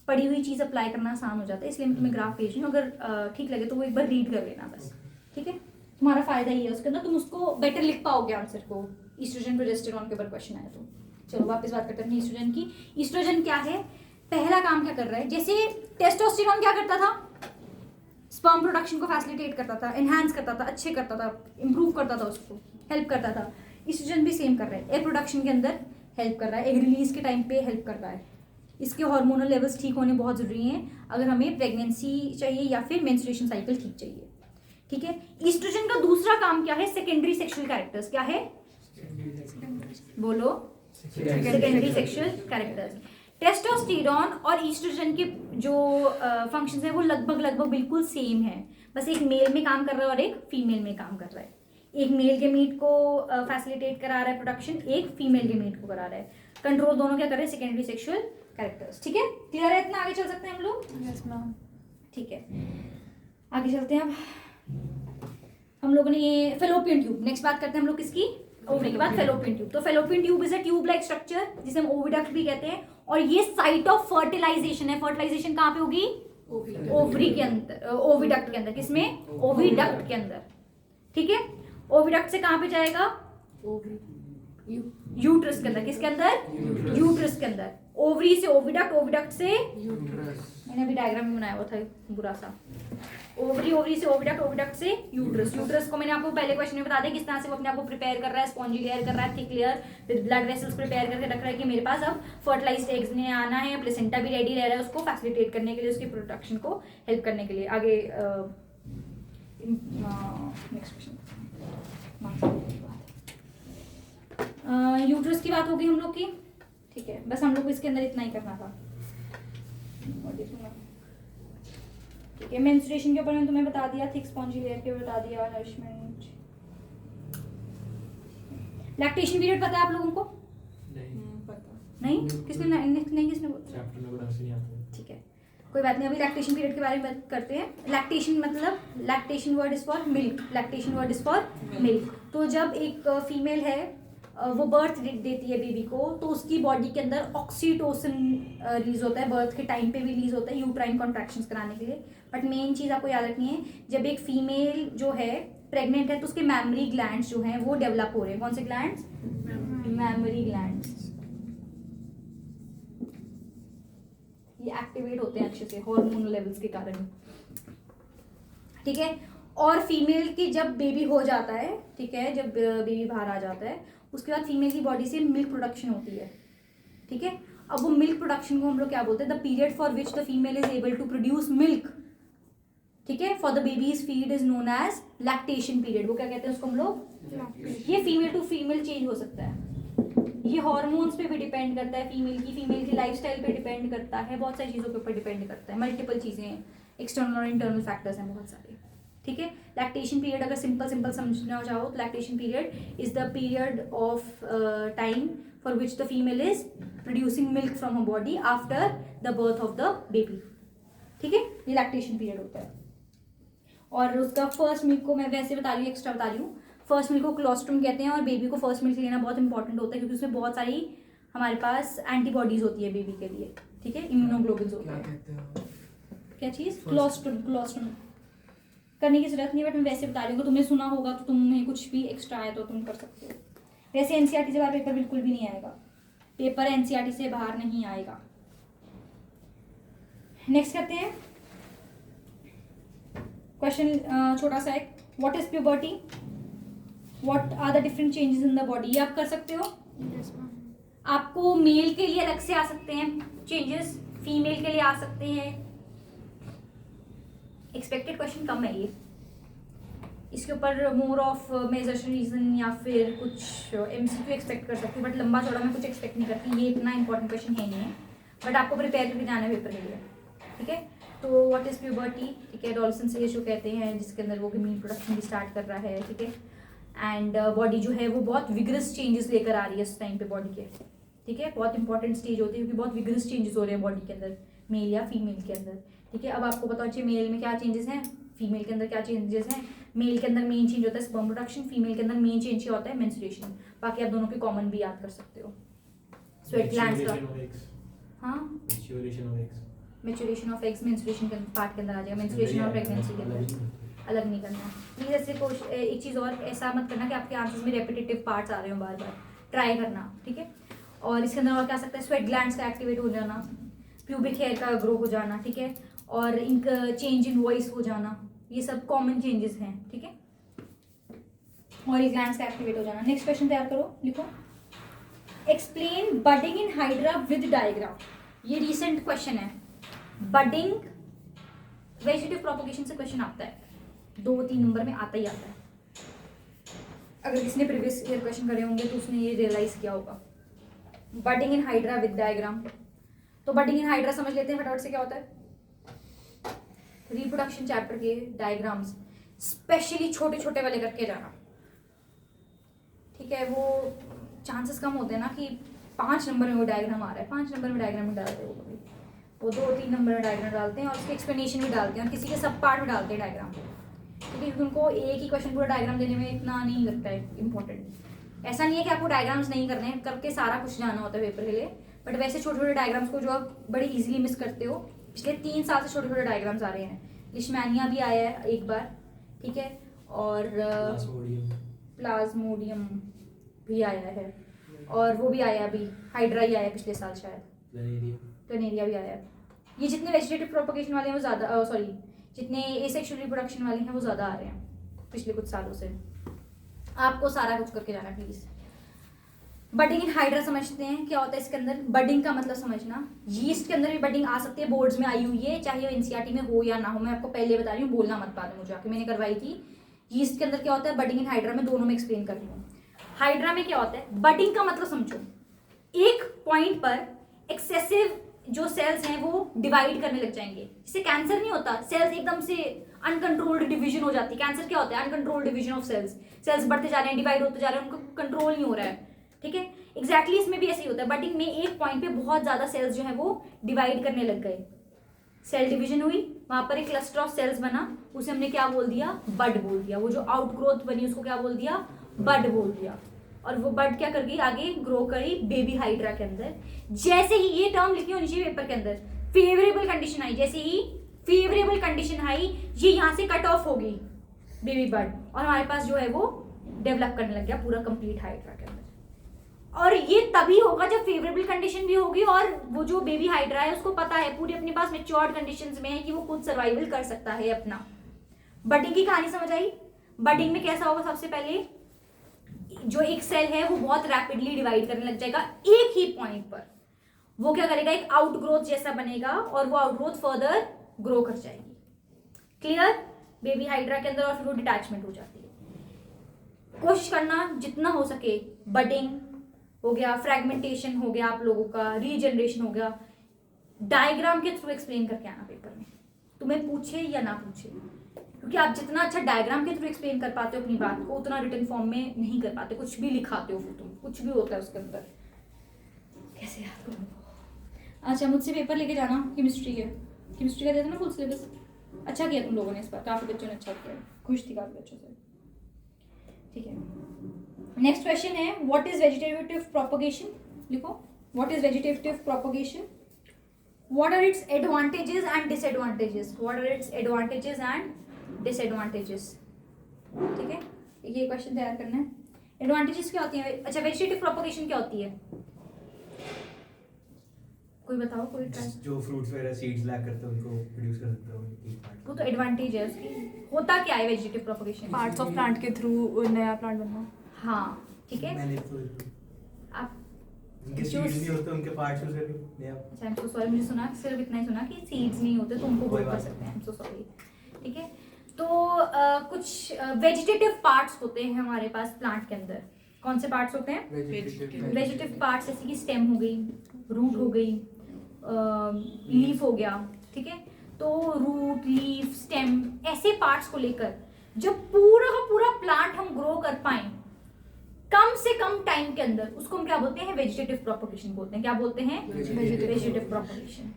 पढ़ी हुई चीज़ अप्लाई करना आसान हो जाता है, इसलिए मैं तुम्हें ग्राफ भेज रही हूँ। अगर ठीक लगे तो वो एक बार रीड कर लेना बस। ठीक है, तुम्हारा फायदा ही है उसके अंदर, तुम उसको बेटर लिख पाओगे आंसर को। ईस्ट्रोजन प्रोजेस्टेरॉन के ऊपर क्वेश्चन आया तो। चलो वापस बात करते हैं ईस्ट्रोजन की। ईस्ट्रोजन क्या है, पहला काम क्या कर रहा है? जैसे टेस्टोस्टेरॉन क्या करता था? स्पर्म प्रोडक्शन को फैसिलिटेट करता था, एनहांस करता था, अच्छे करता था, इंप्रूव करता था, उसको हेल्प करता था। ईस्ट्रोजन भी सेम कर रहा है, एग प्रोडक्शन के अंदर हेल्प कर रहा है, एग रिलीज के टाइम पे हेल्प कर रहा है। इसके हार्मोनल लेवल्स ठीक होने बहुत ज़रूरी हैं अगर हमें प्रेगनेंसी चाहिए या फिर मेंस्ट्रुएशन साइकिल ठीक चाहिए। ठीक है, ईस्ट्रोजन का दूसरा काम क्या है? Secondary sexual characters. क्या है? बोलो, सेकेंडरी सेक्सुअल कैरेक्टर्स। टेस्टोस्टेरॉन और ईस्ट्रोजन के जो फंक्शंस है वो लगभग बिल्कुल सेम है, बस एक मेल में काम कर रहा है और एक फीमेल में काम कर रहा है। एक मेल के मीट को फैसिलिटेट करा रहा है प्रोडक्शन, एक फीमेल के मीट को करा रहा है कंट्रोल। दोनों क्या कर रहे हैं? Secondary sexual characters. ठीक है, क्लियर है? इतना आगे चल सकते हैं हम लोग?
Yes ma'am.
ठीक है, आगे चलते हैं। अब हम लोगों ने ये फेलोपियन ट्यूब, नेक्स्ट बात करते हैं हम लोग किसकी? ओवरी के बाद फेलोपियन ट्यूब। तो fallopian tube is a tube like structure जिसे हम ओविडक्ट भी कहते हैं, और ये साइट ऑफ फर्टिलाइजेशन है। फर्टिलाइजेशन कहाँ पे होगी? ओवरी के अंदर, ओविडक्ट के अंदर। किसमें? ओविडक्ट के अंदर। ठीक है, ओविडक्ट से कहाँ पे जाएगा? यूट्रस के अंदर। किसके अंदर? यूट्रस के अंदर। ओवरी से ओविडक्ट, ओविडक्ट से यूट्रस। मैंने अभी डायग्राम में बनाया हुआ था बुरा सा। ओवरी, ओवरी से ओविडक्ट, ओविडक्ट से यूट्रस। यूट्रस को मैंने आपको पहले क्वेश्चन में बता दिया किस तरह से वो अपने आप को प्रिपेयर कर रहा है, स्पॉन्जी लेयर कर रहा है, thick layer with blood vessels prepare करके रख रहा है कि मेरे पास अब फर्टिलाइज्ड एग्स ने आना है, प्लेसेंटा भी रेडी रह रहा है उसको फैसिलिटेट करने के लिए, उसकी प्रोडक्शन को हेल्प करने के लिए। आगे नेक्स्ट क्वेश्चन, यूट्रस की बात होगी हम लोग की। ठीक है, बस हम लोग को इसके अंदर इतना ही करना था। ठीक है, मेंस्ट्रुएशन के ऊपर मैंने तुम्हें बता दिया, थिक स्पॉन्जी लेयर के ऊपर बता दिया, नरिशमेंट। लैक्टेशन पीरियड पता है आप लोगों को?
नहीं
पता।
नहीं किसने नहीं किसने बोला?
चैप्टर में ढंग से नहीं आता।
ठीक है, कोई बात नहीं। अभी लैक्टेशन पीरियड के बारे में बात करते हैं। लैक्टेशन मतलब lactation word is for milk, lactation word is for milk. तो जब एक फीमेल है वो बर्थ देती है बेबी को, तो उसकी बॉडी के अंदर ऑक्सीटोसिन रिलीज होता है, बर्थ के टाइम पे भी रिलीज होता है यूट्राइन कॉन्ट्रैक्शंस कराने के लिए। बट मेन चीज़ आपको याद रखनी है, जब एक फीमेल जो है प्रेग्नेंट है तो उसके मैमरी ग्लैंड्स जो हैं वो डेवलप हो रहे हैं। कौन से ग्लैंड्स? Memory glands. ये एक्टिवेट होते हैं अच्छे से हार्मोन लेवल्स के कारण, ठीक है। और फीमेल की जब बेबी हो जाता है, ठीक है, जब बेबी बाहर आ जाता है, उसके बाद फीमेल की बॉडी से मिल्क प्रोडक्शन होती है, ठीक है। अब वो मिल्क प्रोडक्शन को हम लोग क्या बोलते हैं? The period for which the female is able to produce milk, ठीक है, for the babies feed is known as lactation period. वो क्या कहते हैं उसको हम लोग? ये फीमेल टू फीमेल चेंज हो सकता है, ये हार्मोन्स पे भी डिपेंड करता है, फीमेल की लाइफस्टाइल पे डिपेंड करता है, बहुत सारी चीज़ों के ऊपर डिपेंड करता है, मल्टीपल चीज़ें, एक्सटर्नल और इंटरनल फैक्टर्स हैं बहुत सारे, ठीक है। लैक्टेशन पीरियड अगर सिंपल समझना चाहो तो lactation period is the period of time for which the female is producing milk from her body after the birth of the baby, ठीक है। ये लैक्टेशन पीरियड होता है। और उसका फर्स्ट मिल्क को मैं वैसे बता रही हूँ, एक्स्ट्रा बता रही हूँ, फर्स्ट मिल्क को क्लोस्ट्रम कहते हैं। और बेबी को फर्स्ट मिल्क लेना बहुत इंपॉर्टेंट होता है क्योंकि उसमें बहुत सारी हमारे पास एंटीबॉडीज होती है बेबी के लिए, ठीक है, इम्यूनोग्लोबिन्स होते हैं। क्या चीज़? क्लोस्ट्रम करने की जरूरत नहीं, बट मैं वैसे बता रही हूँ, तुमने सुना होगा तो तुम्हें कुछ भी एक्स्ट्रा आया तो तुम कर सकते हो। वैसे एनसीईआरटी से बाहर पेपर बिल्कुल भी नहीं आएगा, पेपर एनसीईआरटी से बाहर नहीं आएगा। नेक्स्ट करते हैं क्वेश्चन, छोटा सा एक, what is puberty, what are the different changes in the body. ये आप कर सकते हो। आपको मेल के लिए अलग से आ सकते हैं चेंजेस, फीमेल के लिए आ सकते हैं। एक्सपेक्टेड क्वेश्चन कम है ये, इसके ऊपर मोर ऑफ मेजर्शन रीजन या फिर कुछ एमसीक्यू एक्सपेक्ट कर सकती हूँ, बट लंबा चौड़ा मैं कुछ एक्सपेक्ट नहीं करती, ये इतना इंपॉर्टेंट क्वेश्चन है नहीं है, बट आपको प्रिपेयर करके जाना है पेपर के लिए, ठीक है। तो व्हाट इज प्यूबर्टी, ठीक है, एडोलसेंस एज जो कहते हैं, जिसके अंदर वो मीट प्रोडक्शन भी स्टार्ट कर रहा है, ठीक है। एंड बॉडी जो है वो बहुत विगरस चेंजेस लेकर आ रही है इस टाइम पे बॉडी के, ठीक है, बहुत इंपॉर्टेंट स्टेज होती है क्योंकि बहुत विगरस चेंजेस हो रहे हैं बॉडी के अंदर, मेल या फीमेल के अंदर, ठीक है। अब आपको पता चाहिए मेल में क्या चेंजेस हैं, फीमेल के अंदर क्या चेंजेस हैं। मेल के अंदर मेन चेंज होता है स्पर्म प्रोडक्शन, फीमेल के अंदर मेन चेंज क्या होता है? मेंस्ट्रुएशन। बाकी आप दोनों के कॉमन भी याद कर सकते हो। स्वेट ग्लैंड्स का, हाँ, मैच्योरेशन ऑफ एग्स मेंस्ट्रुएशन के पार्ट के अंदर आ जाएगा, मेंस्ट्रुएशन और प्रेगनेंसी के अंदर अलग नहीं करना। प्लीज ऐसे एक चीज़ और, ऐसा मत करना कि आपके आंसर्स में रेपिटेटिव पार्ट्स आ रहे हो बार बार, ट्राई करना, ठीक है। और इसके अंदर और क्या आ सकता है? स्वेट ग्लैंड्स का एक्टिवेट हो जाना, प्यूबिक हेयर का ग्रो हो जाना, ठीक है, और इनका चेंज इन वॉइस हो जाना, ये सब कॉमन चेंजेस हैं, ठीक है। और ये ग्लैंड्स का एक्टिवेट हो जाना। नेक्स्ट क्वेश्चन तैयार करो, लिखो, explain budding in hydra with diagram. ये रिसेंट क्वेश्चन है, बडिंग वेजिटेटिव प्रोपगेशन से क्वेश्चन आता है, 2-3 नंबर में आता ही आता है। अगर किसी ने प्रीवियस ईयर क्वेश्चन करे होंगे तो उसने ये रियलाइज किया होगा। Budding in hydra with diagram, तो बडिंग इन हाइड्रा समझ लेते हैं फटाफट से क्या होता है। रिप्रोडक्शन चैप्टर के डायग्राम्स स्पेशली छोटे छोटे वाले करके जाना, ठीक है। वो चांसेस कम होते हैं ना कि 5 नंबर में वो डायग्राम आ रहा है, 5 नंबर में डायग्राम में डालते हैं वो 2-3 नंबर में डायग्राम डालते हैं और उसकी एक्सप्लेनेशन भी डालते हैं और किसी के सब पार्ट में डालते हैं डायग्राम, क्योंकि उनको एक ही क्वेश्चन पूरा डायग्राम देने में इतना नहीं लगता है इंपॉर्टेंट। ऐसा नहीं है कि आपको डायग्राम्स नहीं करने हैं, करके सारा कुछ जाना होता है पेपर के लिए, बट वैसे छोटे छोटे डायग्राम्स को जो आप बड़ी इजीली मिस करते हो। पिछले 3 साल से छोटे छोटे डायग्राम्स आ रहे हैं। लिशमैनिया भी आया है एक बार, ठीक है, और प्लाज्मोडियम भी आया है, और वो भी आया अभी, हाइड्रा ही आया पिछले साल शायद, प्लेनेरिया भी आया है। ये जितने वेजिटेटिव प्रोपगेशन वाले हैं वो ज़्यादा, सॉरी, जितने एसेक्सुअल रिप्रोडक्शन वाले हैं वो ज़्यादा आ रहे हैं पिछले कुछ सालों से। आपको सारा कुछ करके जाना प्लीज़। बडिंग इन हाइड्रा समझते हैं क्या होता है इसके अंदर। बडिंग का मतलब समझना, यीस्ट के अंदर भी बडिंग आ सकती है, बोर्ड्स में आई हुई है, चाहे वो एनसीईआरटी में हो या ना हो। मैं आपको पहले बता रही हूँ, बोलना मत बाद में मुझे आके, मैंने करवाई थी। यीस्ट के अंदर क्या होता है, बडिंग इन हाइड्रा में, दोनों में एक्सप्लेन कर रही हूँ। हाइड्रा में क्या होता है, बडिंग का मतलब समझो, एक पॉइंट पर एक्सेसिव जो सेल्स हैं वो डिवाइड करने लग जाएंगे। जिससे कैंसर नहीं होता, सेल्स एकदम से अनकंट्रोल्ड डिवीजन हो जाती है। कैंसर क्या होता है, uncontrolled division of cells. Cells बढ़ते जा रहे हैं, डिवाइड होते जा रहे हैं, उनको कंट्रोल नहीं हो रहा है, ठीक है, एग्जैक्टली इसमें भी ऐसे ही होता है। बडिंग में एक पॉइंट पे बहुत ज्यादा सेल्स जो है वो डिवाइड करने लग गए, सेल डिवीजन हुई, वहां पर एक क्लस्टर ऑफ सेल्स बना, उसे हमने क्या बोल दिया, बड बोल दिया। वो जो आउटग्रोथ बनी उसको क्या बोल दिया, बड बोल दिया। और वो बड क्या कर गई, आगे ग्रो करी बेबी हाइड्रा के अंदर। जैसे ही ये टर्म लिखी होनी चाहिए पेपर के अंदर, फेवरेबल कंडीशन आई, जैसे ही फेवरेबल कंडीशन आई, ये यहाँ से कट ऑफ हो गई बेबी बड, और हमारे पास जो है वो डेवलप करने लग गया पूरा कंप्लीट हाइड्रा के अंदर। और ये तभी होगा जब फेवरेबल कंडीशन भी होगी और वो जो बेबी हाइड्रा है उसको पता है पूरी अपने पास मेच्योर्ड कंडीशंस में है कि वो खुद सर्वाइवल कर सकता है अपना। बडिंग की कहानी समझ आई। बडिंग में कैसा होगा, सबसे पहले जो एक सेल है वो बहुत रैपिडली डिवाइड करने लग जाएगा एक ही पॉइंट पर। वो क्या करेगा, एक आउटग्रोथ जैसा बनेगा और वो आउटग्रोथ फर्दर ग्रो कर जाएगी। क्लियर, बेबी हाइड्रा के अंदर, और फिर वो डिटैचमेंट हो जाती है। कोशिश करना जितना हो सके, बडिंग हो गया, फ्रेगमेंटेशन हो गया, आप लोगों का रीजनरेशन हो गया, डायग्राम के थ्रू एक्सप्लेन करके आना पेपर में, तुम्हें पूछे या ना पूछे, क्योंकि आप जितना अच्छा डायग्राम के थ्रू एक्सप्लेन कर पाते हो अपनी बात को, उतना रिटन फॉर्म में नहीं कर पाते। कुछ भी लिखाते हो फिर तुम, कुछ भी होता है उसके अंदर, कैसे याद करूँ। अच्छा, मुझसे पेपर लेके जाना केमिस्ट्री के, केमिस्ट्री का देता ना फुल सिलेबस। अच्छा किया तुम लोगों ने इस बार, काफी बच्चों ने अच्छा किया, खुश थी काफी बच्चों से। ठीक है, नेक्स्ट क्वेश्चन है, व्हाट इज वेजिटेटिव प्रोपगेशन। लिखो, what is vegetative propagation, what are its advantages and disadvantages, what are its advantages and disadvantages. ठीक है, ये क्वेश्चन तैयार करना है। एडवांटेजेस क्या होती हैं, अच्छा वेजिटेटिव प्रोपगेशन क्या होती है, कोई बताओ, कोई ट्राई।
जो फ्रूट्स वगैरह सीड्स लैक करते हैं उनको प्रोड्यूस कर सकते हो,
वो तो एडवांटेज है उसकी। होता क्या है vegetative propagation,
parts of plant के थ्रू नया प्लांट बनना।
हाँ ठीक है,
मैंने तो
आप
उनके
जो-
सीड्स नहीं होते, उनके पार्ट्स यूज करके नया।
अच्छा, आई एम सो सॉरी, मुझे सुना सिर्फ इतना ही सुना कि सीड्स नहीं होते तो उनको
कोई
ग्रो कर
बात
सकते हैं। I am so sorry. ठीक है, तो कुछ वेजिटेटिव पार्ट्स होते हैं हमारे पास प्लांट के अंदर। कौन से पार्ट्स होते हैं, वेजिटेटिव पार्ट्स, जैसे कि स्टेम हो गई, रूट हो गई, लीफ हो गया। ठीक है, तो रूट, लीफ, स्टेम, ऐसे पार्ट्स को लेकर जब पूरा का पूरा प्लांट हम ग्रो कर पाए कम से कम टाइम के अंदर, उसको हम क्या बोलते हैं, वेजिटेटिव प्रोपगेशन बोलते हैं। क्या बोलते हैं, वेजिटेटिव प्रोपगेशन।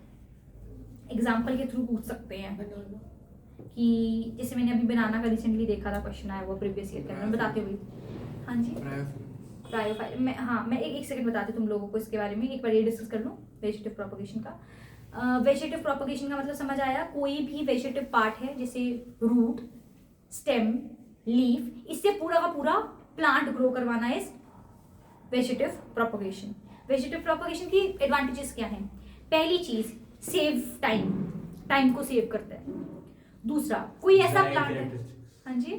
एग्जाम्पल के थ्रू पूछ सकते हैं कि जैसे मैंने अभी बनाना का रिसेंटली देखा था, क्वेश्चन आया वो प्रीवियस ईयर के अंदर, बताते हुए। हाँ जी, क्रायोफाइल। मैं एक सेकंड बताती हूँ तुम लोगों को इसके बारे में, एक बार ये डिस्कस कर लूँ वेजिटेटिव प्रोपगेशन का। वेजिटेटिव प्रोपगेशन का मतलब समझ आया, कोई भी वेजिटेटिव पार्ट है जैसे रूट, स्टेम, लीफ, इससे पूरा का पूरा प्लांट ग्रो करवाना is vegetative propagation. Vegetative propagation की एडवांटेजेस क्या हैं, पहली चीज सेव टाइम, टाइम को सेव करता है। दूसरा, कोई ऐसा प्लांट है, हाँ जी,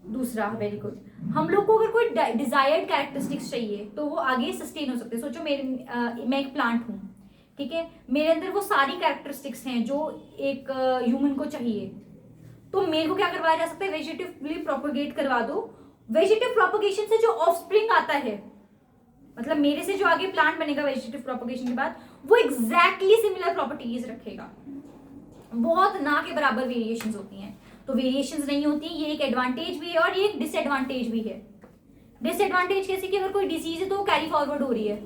दूसरा वेरी गुड, हम लोग को अगर कोई डिजायर्ड कैरेक्टरिस्टिक्स चाहिए तो वो आगे सस्टेन हो सकते हैं। सोचो मैं एक प्लांट हूँ, ठीक है, मेरे अंदर वो सारी कैरेक्टरिस्टिक्स हैं जो एक ह्यूमन को चाहिए, तो मेरे को क्या करवाया जा सकता है, वेजिटेटिवली प्रोपगेट करवा दो। वेजिटेटिव प्रोपगेशन से जो ऑफस्प्रिंग आता है, मतलब मेरे से जो आगे प्लांट बनेगा वेजिटेटिव प्रोपगेशन के बाद, वो एग्जैक्टली सिमिलर प्रॉपर्टीज रखेगा। बहुत ना के बराबर वेरिएशंस होती हैं, तो वेरिएशंस नहीं होती, ये एक एडवांटेज भी है और ये एक डिसएडवांटेज भी है। डिसएडवांटेज कैसे कि अगर कोई डिसीज है तो वो कैरी फॉरवर्ड हो रही है,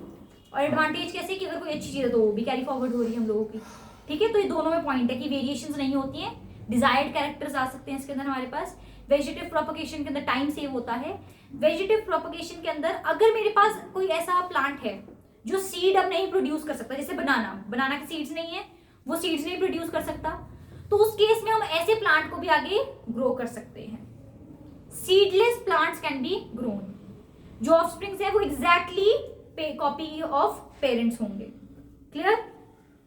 और एडवांटेज कैसे कि अगर कोई अच्छी चीज है तो वो भी कैरी फॉरवर्ड हो रही है हम लोगों की। ठीक है, तो ये दोनों में पॉइंट है कि वेरिएशंस नहीं होती हैं, डिजायर्ड कैरेक्टर्स आ सकते हैं इसके अंदर हमारे पास। वेजिटेटिव प्रोपगेशन के अंदर टाइम सेव होता है। वेजिटेटिव प्रोपगेशन के अंदर अगर मेरे पास कोई ऐसा प्लांट है जो सीड अब नहीं प्रोड्यूस कर सकता, जैसे बनाना के सीड्स नहीं है, वो सीड्स नहीं प्रोड्यूस कर सकता, तो उस केस में हम ऐसे प्लांट को भी आगे ग्रो कर सकते हैं। Seedless plants can be grown, जो ऑफस्प्रिंग्स है वो एग्जैक्टली कॉपी ऑफ पेरेंट्स होंगे। क्लियर,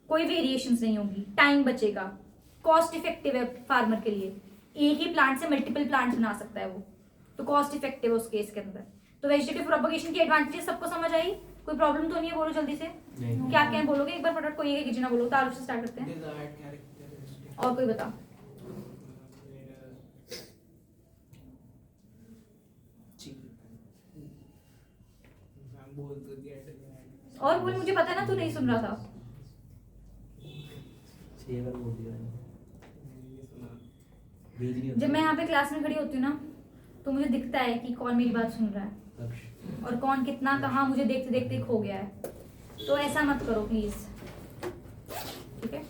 कोई वेरिएशंस नहीं होगी, टाइम बचेगा, कॉस्ट इफेक्टिव है फार्मर के लिए, एक ही प्लांट से मल्टीपल प्लांट्स बना सकता है वो, तो कॉस्ट इफेक्टिव है उस केस के अंदर। तो वेजिटेटिव प्रोपगेशन की एडवांटेजेस सबको समझ आई, कोई प्रॉब्लम तो नहीं है, बोलो जल्दी से क्या क्या बोलोगे, एक बार फटाफट कोई एक जना बोलो, तारुफ से स्टार्ट करते हैं, और कोई बताओ। और बोल, मुझे पता है ना तू नहीं सुन रहा था। जब मैं यहाँ पे क्लास में खड़ी होती हूँ ना, तो मुझे दिखता है कि कौन मेरी बात सुन रहा है। और कौन कितना कहाँ मुझे देखते देखते खो गया है। तो ऐसा मत करो प्लीज, ठीक है?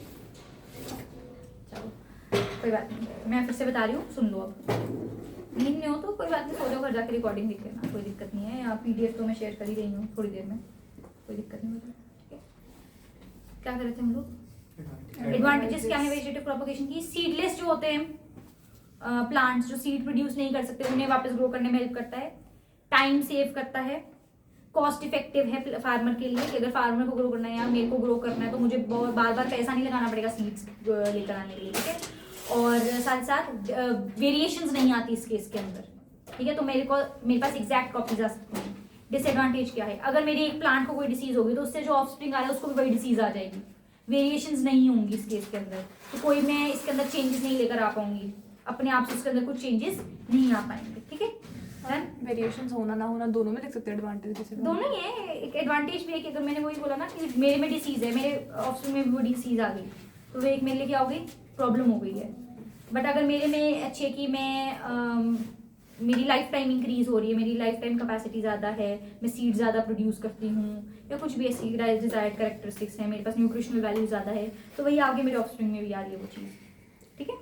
चलो कोई बात नहीं, मैं फिर से बता रही हूँ, सुन लो। अब नींद में हो तो कोई बात नहीं, सो जाओ, घर जाकर रिकॉर्डिंग देख लेना, कोई दिक्कत नहीं है। या PDF तो मैं शेयर कर ही रही हूँ थोड़ी देर में, कोई दिक्कत नहीं मुझे, ठीक है? क्या कर रहे थे हम लोग? एडवांटेजेस क्या है वेजिटेटिव प्रोपगेशन की? सीडलेस जो होते हैं प्लांट्स, जो सीड प्रोड्यूस नहीं कर सकते, उन्हें वापस ग्रो करने में हेल्प करता है। टाइम सेव करता है, कॉस्ट इफेक्टिव है फार्मर के लिए कि अगर फार्मर को ग्रो करना है या मेरे को ग्रो करना है तो मुझे बार बार पैसा नहीं लगाना पड़ेगा सीड्स लेकर आने के लिए, ठीक है? और साथ साथ वेरिएशंस नहीं आती इस केस के अंदर, ठीक है? तो मेरे पास एग्जैक्ट कॉपीज आ सकती हैं। डिसएडवांटेज क्या है? अगर मेरे एक प्लांट को कोई डिसीज होगी तो उससे जो ऑफस्प्रिंग आ रहा है उसको भी वही डिसीज आ जाएगी, वेरिएशंस नहीं होंगी इस केस के अंदर। तो कोई मैं इसके अंदर चेंजेस नहीं लेकर आ पाऊंगी, अपने आप से इसके अंदर कुछ चेंजेस नहीं आ पाएंगे, ठीक है?
वेरिएशंस होना ना होना दोनों में देख सकते हैं एडवांटेज।
दोनों ही है, एक एडवांटेज भी है कि अगर मैंने वही बोला ना कि मेरे में डिसीज है, मेरे ऑप्शन में भी वो डिसीज आ गई तो वो एक मेरे लिए क्या हो गई, प्रॉब्लम हो गई है। बट अगर मेरे में अच्छे कि मैं मेरी लाइफ टाइम इंक्रीज हो रही है, मेरी लाइफ टाइम कैपेसिटी ज़्यादा है, मैं सीड ज़्यादा प्रोड्यूस करती हूँ, या कुछ भी ऐसी डिजायर्ड कैरेक्टरिस्टिक्स है, मेरे पास न्यूट्रिशनल वैल्यू ज़्यादा है, तो वही आगे मेरे ऑफस्प्रिंग में भी आ रही है वो चीज़, ठीक है?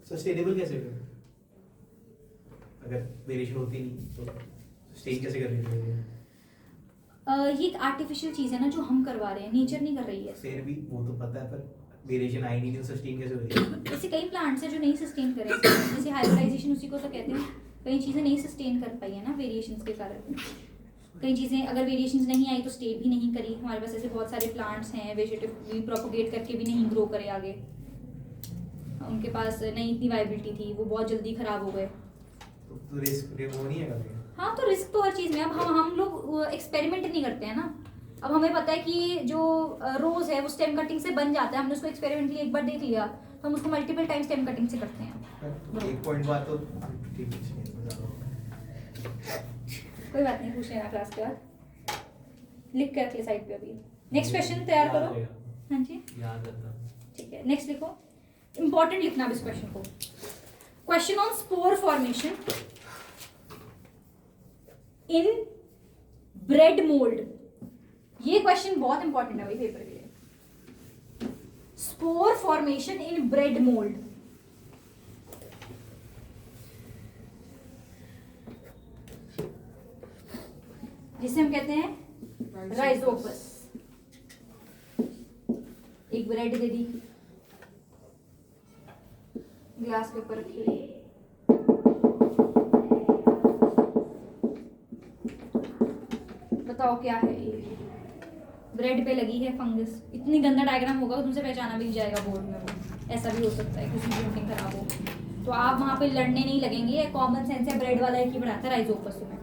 सस्टेनेबल कैसे करें अगर वेरिएशन होती नहीं तो? सस्टेन कैसे कर रही है?
ये एक आर्टिफिशियल चीज़ है ना जो हम करवा रहे हैं, नेचर नहीं कर रही है।
फिर भी वो तो पता है, पर वेरिएशन आई नहीं तो सस्टेन कैसे हो रही है?
ऐसे कई प्लांट्स हैं जो नहीं सस्टेन कर रहे हैं, जैसे हाइब्रिडाइजेशन उसी को तो कहते हैं। कई चीज़ें नहीं सस्टेन कर पाई है ना वेरिएशंस के कारण। कई चीज़ें अगर वेरिएशंस नहीं आई तो स्टे भी नहीं करी। हमारे पास ऐसे बहुत सारे प्लांट्स हैं वेजिटेटिव प्रोपोगेट करके भी नहीं ग्रो करे आगे, उनके पास नहीं इतनी वाइबिलिटी थी, वो बहुत जल्दी खराब हो गए।
तो रिस्क वो नहीं है कभी?
हाँ, तो रिस्क तो हर चीज़ में। अब हम लोग एक्सपेरिमेंट नहीं करते हैं ना। अब हमें पता है कि जो रोज है वो स्टेम कटिंग से बन जाता है, हमने उसको एक्सपेरिमेंटली एक बार देख लिया तो हम उसको मल्टीपल टाइम स्टेम कटिंग से करते हैं।
एक पॉइंट बात तो ठीक है,
कोई बात नहीं, पूछ लेना क्लास के बाद, लिख के रख ले साइड पे। अभी नेक्स्ट क्वेश्चन तैयार करो। हाँ जी,
याद रहता।
ठीक है, नेक्स्ट लिखो। इंपॉर्टेंट लिखना अब इस क्वेश्चन को। Question on spore formation in bread mould. ये क्वेश्चन बहुत इंपॉर्टेंट है भाई पेपर के लिए। स्पोर फॉर्मेशन इन ब्रेड मोल्ड। जिसे हम कहते हैं राइजोपस। एक ब्रेड दे दी, ग्लास के ऊपर रखी, बताओ क्या है ये? ब्रेड पे लगी है फंगस। इतनी गंदा डायग्राम होगा तुमसे पहचाना भी नहीं जाएगा बोर्ड में। वो ऐसा भी हो सकता है किसी प्रिंटिंग खराब हो तो आप वहां पे लड़ने नहीं लगेंगे। कॉमन सेंस है, ब्रेड वाला एक ही बनाता है राइजोपस में,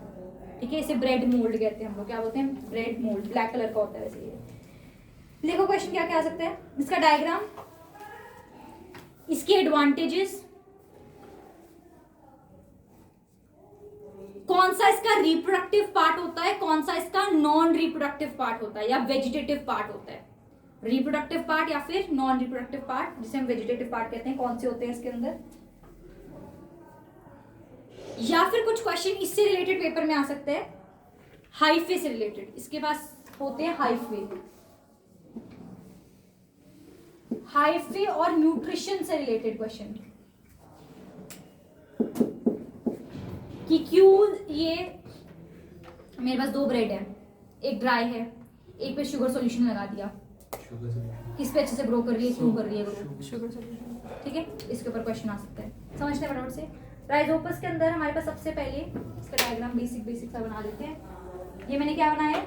ठीक है? इसे ब्रेड मोल्ड कहते हैं हम लोग। क्या बोलते हैं? Bread mould. ब्लैक कलर का होता है वैसे ये। देखो क्वेश्चन क्या क्या आ सकता है इसका डायग्राम, इसके एडवांटेजेस, कौन सा इसका रिप्रोडक्टिव पार्ट होता है, कौन सा इसका नॉन रिप्रोडक्टिव पार्ट होता है या वेजिटेटिव पार्ट होता है। रिप्रोडक्टिव पार्ट या फिर नॉन रिप्रोडक्टिव पार्ट, जिसे हम वेजिटेटिव पार्ट कहते हैं, कौन से होते हैं इसके अंदर। या फिर कुछ क्वेश्चन इससे रिलेटेड पेपर में आ सकते हैं, हाइफे से रिलेटेड। इसके पास होते हैं हाइफे और न्यूट्रिशन से रिलेटेड क्वेश्चन कि क्यों ये मेरे पास दो ब्रेड है, एक ड्राई है, एक पे शुगर सॉल्यूशन लगा दिया, किस पे अच्छे से ग्रो कर रही है, क्यों कर रही है ग्रो,
शुगर सॉल्यूशन,
ठीक है? इसके ऊपर क्वेश्चन आ सकता है। समझते हैं फटाफट से। राइजोपस के अंदर हमारे पास सबसे पहले इसका डायग्राम बेसिक सा बना देते हैं। ये मैंने क्या बनाया है?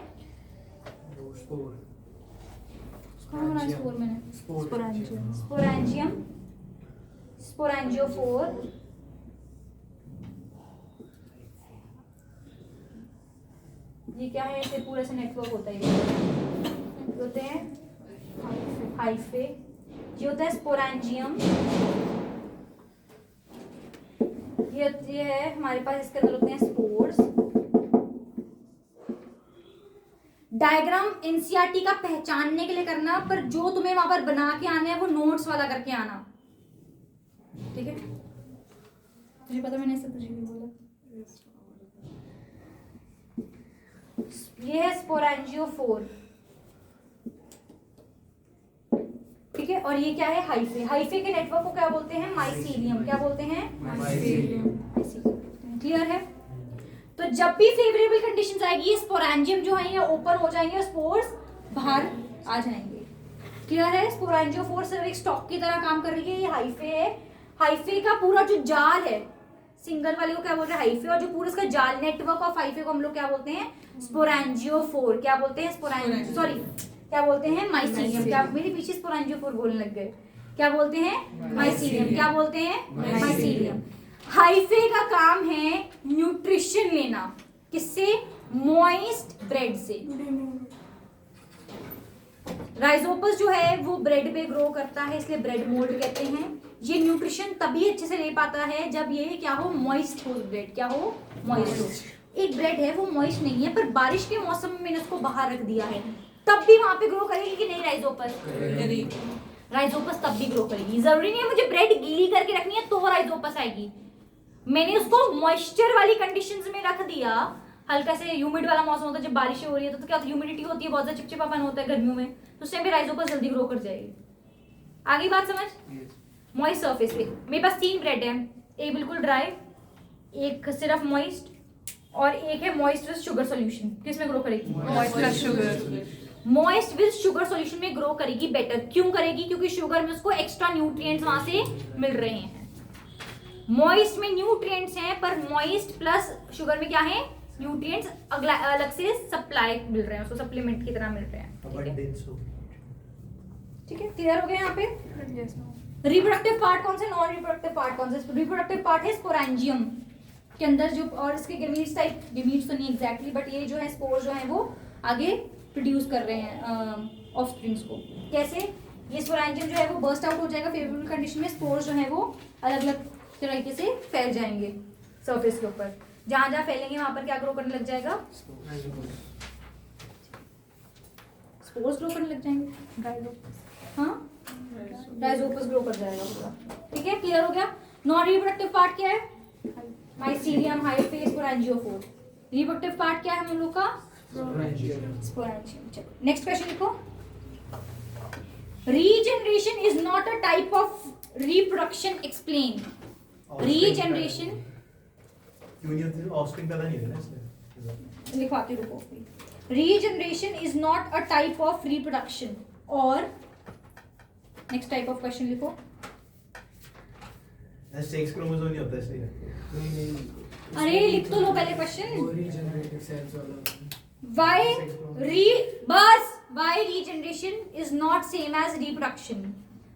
कौन बनाया स्पोर? मैंने स्पोरेंजियम, स्पोरेंजियोफोर, ये क्या है? ऐसे पूरा से नेटवर्क होता है, ये होते हैं हाइफे, ये होता है स्पोरेंजियम, ये है हमारे पास, इसके अंदर होते हैं स्पोर्स। डायग्राम एनसीईआरटी का पहचानने के लिए करना, पर जो तुम्हें वहां पर बना के आना है वो नोट्स वाला करके आना, ठीक है? तुझे पता मैंने ऐसा तुझे भी बोला। ये है स्पोरेंजियोफोर, ठीक है। और ये क्या है? हाइफे। हाइफे के नेटवर्क को क्या बोलते हैं? माइसीलियम। क्या बोलते हैं? माइसीलियम। क्लियर है? तो जब भी फेवरेबल कंडीशंस आएगी ये स्पोरेंजियम जो है ये ओपन हो जाएंगे और स्पोर्स बाहर आ जाएंगे। क्लियर है? स्पोरेंजियोफोर सिर्फ एक स्टॉक की तरह काम कर रही है। ये हाइफे है। हाइफे का पूरा जो जाल है, सिंगल वाले को क्या बोल रहे हैं? हाइफे। और जो पूरा इसका जाल नेटवर्क ऑफ हाइफे को हम लोग क्या बोलते हैं? स्पोरेंजियोफोर। क्या बोलते हैं? सॉरी क्या बोलते हैं? माइसीलियम। क्या मेरे पीछे स्पोरेंजियोफोर बोलने लग गए? क्या बोलते हैं? माइसीलियम। क्या बोलते हैं? माइसीलियम। हाइफे का काम है न्यूट्रिशन लेना। किससे? मॉइस्ट ब्रेड से। राइजोपस जो है वो ब्रेड पे ग्रो करता है, इसलिए ब्रेड मोल्ड कहते हैं। ये न्यूट्रिशन तभी अच्छे से ले पाता है जब ये क्या हो? मॉइस्ट हो ब्रेड। क्या हो? मॉइस्ट हो। एक ब्रेड है वो मॉइस्ट नहीं है, पर बारिश के मौसम में मैंने उसको बाहर रख दिया है, तब भी वहां पे ग्रो करेगी कि नहीं राइजोपस? राइजोपस तब भी ग्रो करेगी। जरूरी नहीं है मुझे ब्रेड गीली करके रखनी है तो राइजोपस आएगी। मैंने उसको मॉइस्चर वाली कंडीशंस में रख दिया, हल्का से ह्यूमिड वाला मौसम होता है, जब बारिश हो रही है तो क्या ह्यूमिडिटी होती है, बहुत ज्यादा चिपचिपापन होता है गर्मियों में, तो उस टाइम पे राइजोपस जल्दी ग्रो कर जाएगी। आगे बात समझ? मॉइस्ट सरफेस पे मेरे पास 3 ब्रेड है, एक बिल्कुल ड्राई, एक सिर्फ मॉइस्ट और एक है मॉइस्ट विद शुगर सॉल्यूशन। किसमें ग्रो करेगी?
Moist plus sugar.
Moist with sugar solution में ग्रो करेगी बेटर। क्यों करेगी? क्योंकि शुगर में उसको एक्स्ट्रा न्यूट्रिएंट्स वहां से मिल रहे हैं। मॉइस्ट में न्यूट्रिएंट्स हैं, पर मॉइस्ट प्लस शुगर में क्या है? न्यूट्रिएंट्स अलग से सप्लाई मिल रहे हैं, उसको सप्लीमेंट की तरह मिल रहे हैं। ठीक है, क्लियर हो गया यहाँ पे? रिप्रोडक्टिव पार्ट कौन सा? नॉन रिप्रोडक्टिव पार्ट कौन सा? रिप्रोडक्टिव पार्ट है स्पोरेंजियम के अंदर जो, और इसके गेमीट्स टाइप, गेमीट्स तो नहीं एग्जैक्टली, बट ये जो है स्पोर जो है वो आगे प्रोड्यूस कर रहे हैं ऑफस्प्रिंग्स को। कैसे? ये स्पोरेंजियम जो है वो बर्स्ट आउट हो जाएगा फेवरेबल कंडीशन में, स्पोर जो है वो अलग अलग तरीके से फैल जाएंगे सरफेस के ऊपर। जहां जहां फैलेंगे वहां पर क्या ग्रो करने लग जाएगा? स्पोर्स ग्रो करने लग जाएंगे। हाँ, राइजोपस ग्रो कर जाएगा पूरा। ठीक है, क्लियर हो गया? नॉन रिप्रोडक्टिव पार्ट क्या है? Mycelium, hyphae, sporangiophore. Reproductive part क्या है हम लोग का? स्पोरेंजियम। चलो नेक्स्ट क्वेश्चन लिखो। Regeneration is not a type of reproduction, explain. Regeneration
offspring पैदा नहीं होगा ना इससे।
लिखवाती रुको। Regeneration is not a type of reproduction, और नेक्स्ट टाइप ऑफ क्वेश्चन लिखो।
सेक्स क्रोमोसोम नहीं होता इसलिए।
अरे लिख तो लो पहले क्वेश्चन।
रीजनरेटिव सेल्स वाला
why regeneration is not same as reproduction?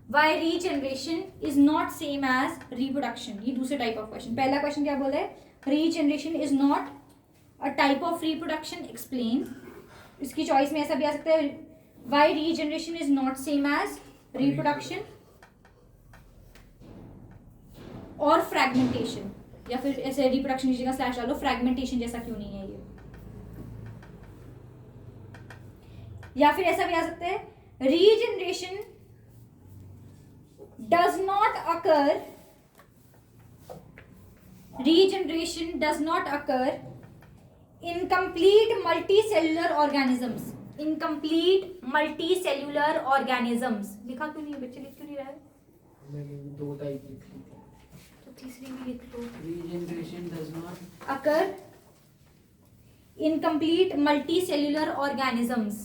Why regeneration is not same as reproduction? ये दूसरे टाइप ऑफ क्वेश्चन। पहला क्वेश्चन क्या बोला है? Regeneration is not a type of reproduction, explain. इसकी चॉइस में ऐसा भी आ सकता है, why regeneration is not same as reproduction, और फ्रैगमेंटेशन, या फिर ऐसे रिप्रोडक्शन की जगह स्लैश डालो, फ्रैगमेंटेशन जैसा क्यों नहीं है ये। या फिर ऐसा भी आ सकता है, regeneration does not occur, regeneration does not occur in complete multicellular organisms. Incomplete multicellular organisms लिखा क्यों नहीं है बच्चे? लिख क्यों नहीं रहा है?
मैंने 2 टाइप लिख ली थी।
तो तीसरी भी लिख लो।
Regeneration does not
occur in complete multicellular organisms.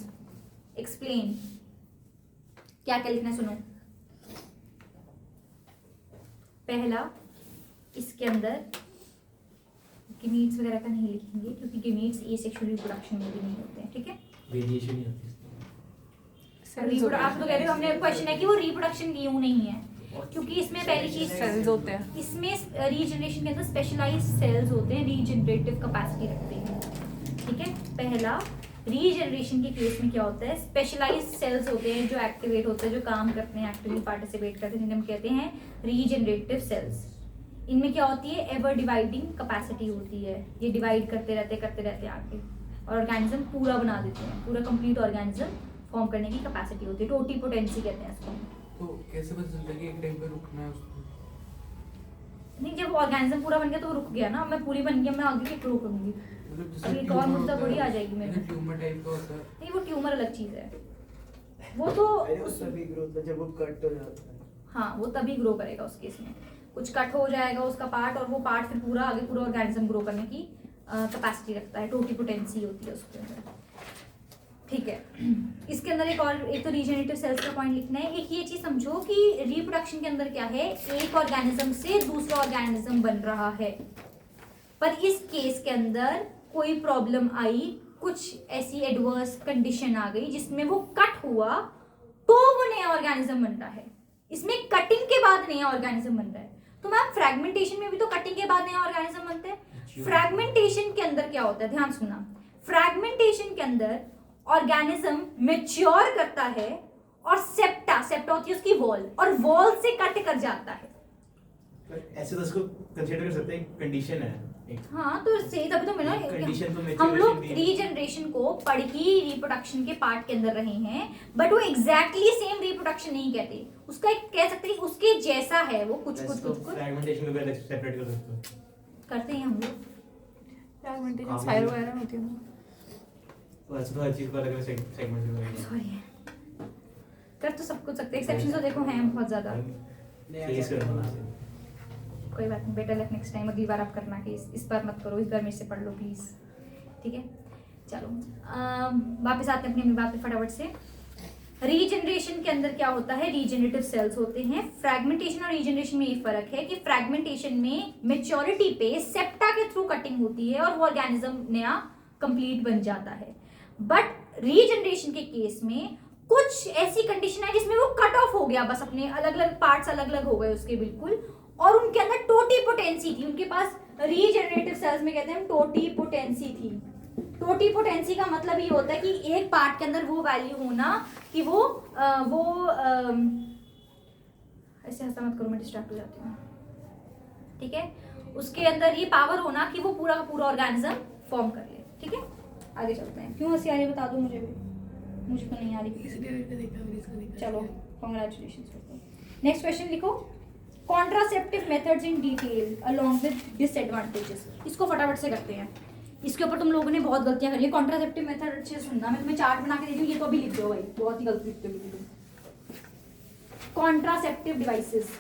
Explain. क्या क्या लिखना है सुनो। पहला, इसके अंदर गेमीट्स वगैरह का नहीं लिखेंगे क्योंकि गेमीट्स एसेक्सुअल रिप्रोडक्शन में भी नहीं होते हैं। ठीक है,
वेरिएशन नहीं होती।
आप तो कह रहे हो, हमने क्वेश्चन है कि वो रिप्रोडक्शन क्यों नहीं है, क्योंकि इसमें पहली चीज
सेल्स होते हैं,
इसमें रीजनरेशन के अंदर स्पेशलाइज्ड सेल्स होते हैं, रीजनरेटिव कैपेसिटी रखते हैं। ठीक है, पहला रीजनरेशन के केस में क्या होता है? स्पेशलाइज्ड सेल्स होते हैं जो एक्टिवेट होते हैं, जो काम करते हैं, एक्टिवली पार्टिसिपेट करते हैं, जिन्हें हम कहते हैं रीजनरेटिव सेल्स। इनमें क्या होती है? एवर डिवाइडिंग कैपेसिटी होती है, ये डिवाइड करते रहते आगे, और ऑर्गेनिज्म पूरा बना देते हैं, पूरा कंप्लीट ऑर्गेनिज्म फॉर्म करने की कैपेसिटी होती है, टोटीपोटेंसी कहते हैं इसको।
तो कैसे पता चलता है कि एक टाइम पे रुकना है उसको?
नहीं, जब ऑर्गेनिज्म पूरा बन गया तो वो रुक गया ना, मैं पूरी बन गया, मैं आगे की ग्रो करूंगी।
मतलब
अभी एक और मुद्दा थोड़ी आ जाएगी मेरे में।
ट्यूमर टाइप का होता है।
नहीं, वो ट्यूमर अलग चीज है, वो तो
अरे वो तभी ग्रोथ जब वो कट हो जाता है।
हाँ, वो तभी ग्रो करेगा उस केस में, कुछ कट हो जाएगा उसका पार्ट, और वो पार्ट फिर पूरा आगे पूरा ऑर्गेनिज्म ग्रो करने की कैपेसिटी रखता है, टोटिपोटेंसी होती है उसके अंदर। ठीक है, इसके अंदर एक तो रीजेनरेटिव सेल्स का पॉइंट लिखना है। एक ये चीज समझो कि रिप्रोडक्शन के अंदर क्या है, एक ऑर्गेनिज्म से दूसरा ऑर्गेनिज्म बन रहा है, पर इस केस के अंदर कोई प्रॉब्लम आई, कुछ ऐसी एडवर्स कंडीशन आ गई जिसमें वो कट हुआ, तो वो नया ऑर्गेनिज्म बन रहा है। इसमें कटिंग के बाद नया ऑर्गेनिज्म बन रहा है। तो मैम फ्रैगमेंटेशन में भी तो कटिंग के बाद नया ऑर्गेनिज्म बनते हैं। फ्रैगमेंटेशन के अंदर क्या होता है, ध्यान सुनना, फ्रैगमेंटेशन के अंदर ऑर्गेनिज्म मैच्योर करता है और सेप्टा होती है उसकी वॉल, और वॉल से कट कर जाता है।
ऐसे तो उसको कंसीडर कर सकते हैं, कंडीशन है एक।
हाँ, तो सही, तभी तो मैंने
कंडीशन तो
हम लोग
maturation भी-
रीजनरेशन को पढ़ ही रिप्रोडक्शन के पार्ट के अंदर रहे हैं, बट वो एग्जैक्टली सेम रिप्रोडक्शन नहीं कहते, उसका एक कह सकते हैं उसके जैसा है वो, कुछ
फ्रैगमेंटेशन में सेपरेट कर सकते हो।
करते हैं हम लोग।
फ्रैगमेंटेशन स्पाइरो वायरल होती है ना।
तो ऐसे तो हर चीज को अलग अलग सेगमेंट में करेंगे।
सॉरी, कर तो सब कुछ सकते हैं, एक्सेप्शन तो देखो हैं बहुत ज्यादा।
फेस करना
कोई बात नहीं, बेटर लक नेक्स्ट टाइम, अगली बार आप करना कि इस बार मत करो, इस बार मेरे से पढ़ लो प्लीज। ठीक है, चलो वापस आते हैं अपनी बात पे फटाफट से। रीजनरेशन के अंदर क्या होता है, रीजनरेटिव सेल्स होते हैं। फ्रैगमेंटेशन और रीजनरेशन में ये फर्क है कि फ्रैगमेंटेशन में मेच्योरिटी पे सेप्टा के थ्रू कटिंग होती है और वो ऑर्गेनिज्म नया कंप्लीट बन जाता है, बट रीजनरेशन के केस में कुछ ऐसी कंडीशन है जिसमें वो कट ऑफ हो गया, बस अपने अलग अलग पार्ट्स अलग अलग हो गए उसके बिल्कुल, और उनके अंदर टोटिपोटेंसी थी, उनके पास रीजनरेटिव सेल्स में कहते हैं टोटिपोटेंसी थी। टोटिपोटेंसी का मतलब ये होता है कि एक पार्ट के अंदर वो वैल्यू होना कि वो ऐसे हंसा मत करो, मैं डिस्ट्रैक्ट हो जाती हूँ। ठीक है, उसके अंदर ये पावर होना कि वो पूरा का पूरा ऑर्गेनिज्म फॉर्म कर ले। ठीक है, आगे चलते हैं। क्यों हंसी आ रही है बता दो मुझे भी, मुझको नहीं आ रही।
इसको देखा।
चलो कॉन्ग्रेचुलेशन। नेक्स्ट क्वेश्चन लिखो, contraceptive methods in detail along with disadvantages. इसको फटाफट से करते हैं, इसके ऊपर तुम लोगों ने बहुत गलतियां करी है। कॉन्ट्रासेप्टिव मेथड अच्छे से सुनना, मैं तुम्हें चार्ट बना के दे दूँ, ये तो अभी लिख दो भाई, बहुत ही गलती लिखते हो तुम। Contraceptive devices,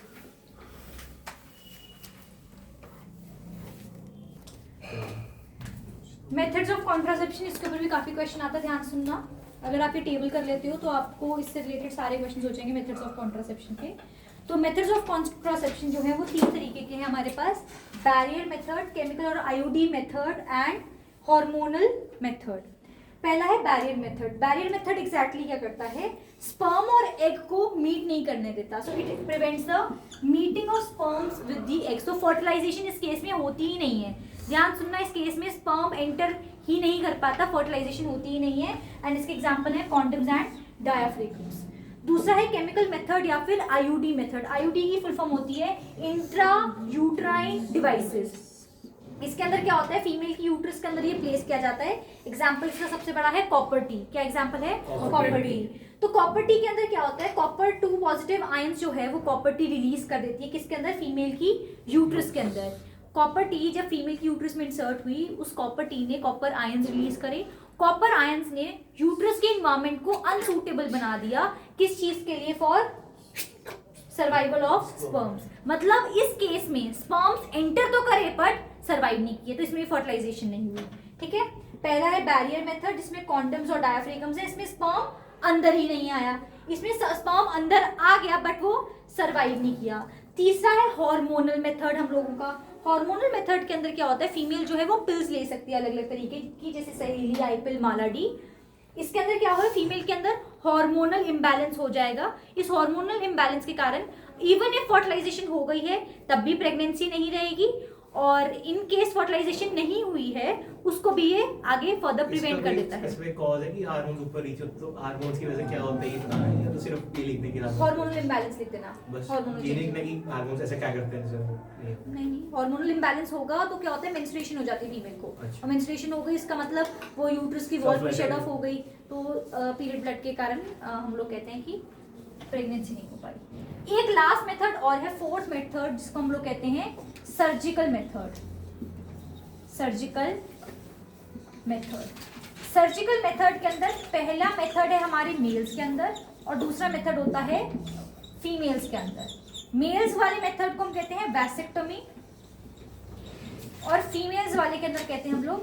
methods of contraception, इसके ऊपर भी काफी क्वेश्चन आता है, ध्यान सुनना। अगर आप ये टेबल कर लेते हो तो आपको इससे रिलेटेड सारे क्वेश्चन हो जाएंगे मेथड्स ऑफ कॉन्ट्रासेप्शन के। तो मेथड्स ऑफ कॉन्ट्रासेप्शन जो है वो 3 तरीके के हैं हमारे पास, बैरियर मेथड, केमिकल और IUD method and hormonal method. पहला है barrier method. Barrier method exactly क्या करता है, स्पर्म और एग को मीट नहीं करने देता, so it prevents the meeting of sperms with the eggs. तो फर्टिलाइजेशन इस केस में होती ही नहीं है, ध्यान सुनना, इस केस में स्पर्म एंटर ही नहीं कर पाता, फर्टिलाइजेशन होती ही नहीं है, एंड इसके एग्जांपल है कॉन्डम्स एंड डायाफ्रेगम्स। दूसरा है केमिकल मेथड या फिर आईयूडी मेथड। आईयूडी की फुल फॉर्म होती है इंट्रा यूट्राइन डिवाइसेस। इसके अंदर क्या होता है, फीमेल की यूट्रस के अंदर ये प्लेस किया जाता है। एग्जांपल इसका सबसे बड़ा है कॉपर टी। क्या एग्जांपल है, कॉपर टी। तो कॉपर टी के अंदर क्या होता है, कॉपर 2 पॉजिटिव आयंस जो है वो कॉपर टी रिलीज कर देती है किसके अंदर, फीमेल की यूट्रस के अंदर। कॉपर टी जब फीमेल की यूट्रस में इंसर्ट हुई, उस कॉपर टी ने कॉपर आयंस रिलीज करे। कॉपर आयंस ने यूट्रस के एनवायरनमेंट को अनसूटेबल बना दिया, किस चीज के लिए, फॉर सर्वाइवल ऑफ स्पर्म्स। मतलब इस केस में स्पर्म्स एंटर तो करे बट सर्वाइव नहीं किए, तो इसमें फर्टिलाइजेशन नहीं हुई। ठीक है, पहला है बैरियर मेथड जिसमें कॉन्डम्स और डायाफ्रेगम्स है, इसमें स्पर्म अंदर ही नहीं आया, इसमें स्पर्म अंदर आ गया बट वो सर्वाइव नहीं किया। तीसरा है हार्मोनल मेथड हम लोगों का। हार्मोनल मेथड के अंदर क्या होता है, फीमेल जो है वो पिल्स ले सकती है अलग अलग तरीके की, जैसे सहेली, आई पिल, माला डी। इसके अंदर क्या होगा, फीमेल के अंदर हार्मोनल इम्बैलेंस हो जाएगा। इस हार्मोनल इम्बैलेंस के कारण इवन इफ फर्टिलाइजेशन हो गई है तब भी प्रेगनेंसी नहीं रहेगी, और इन केस फर्टिलाइजेशन नहीं हुई है उसको भी ये आगे फर्दर प्रिवेंट कर देता है।
इसमें कॉज है कि हार्मोन्स ऊपर रीच हो, तो हार्मोन्स की वजह से क्या होता है ये बताना है, या तो सिर्फ ये लिखने की
हार्मोनल इम्बैलेंस लिख देना,
बस
हार्मोनल
ये लिखना कि हार्मोन्स ऐसे क्या करते हैं सर।
नहीं, हार्मोनल इम्बैलेंस होगा तो क्या होता है, मेंस्ट्रुएशन हो जाती है फीमेल को।
अच्छा।
और मेंस्ट्रुएशन हो गई इसका मतलब वो यूट्रस की वॉल शेड ऑफ हो गई, तो पीरियड ब्लड के कारण हम लोग कहते हैं कि प्रेगनेंसी नहीं हो पाई। एक लास्ट मेथड और है, फोर्थ मेथड, जिसको हम लोग कहते हैं surgical method. Surgical method, surgical method के अंदर पहला मेथड है हमारे मेल्स के अंदर और दूसरा मेथड होता है फीमेल्स के अंदर। मेल्स वाले मेथड को हम कहते हैं वैसेक्टोमी और फीमेल्स वाले के अंदर कहते हैं हम लोग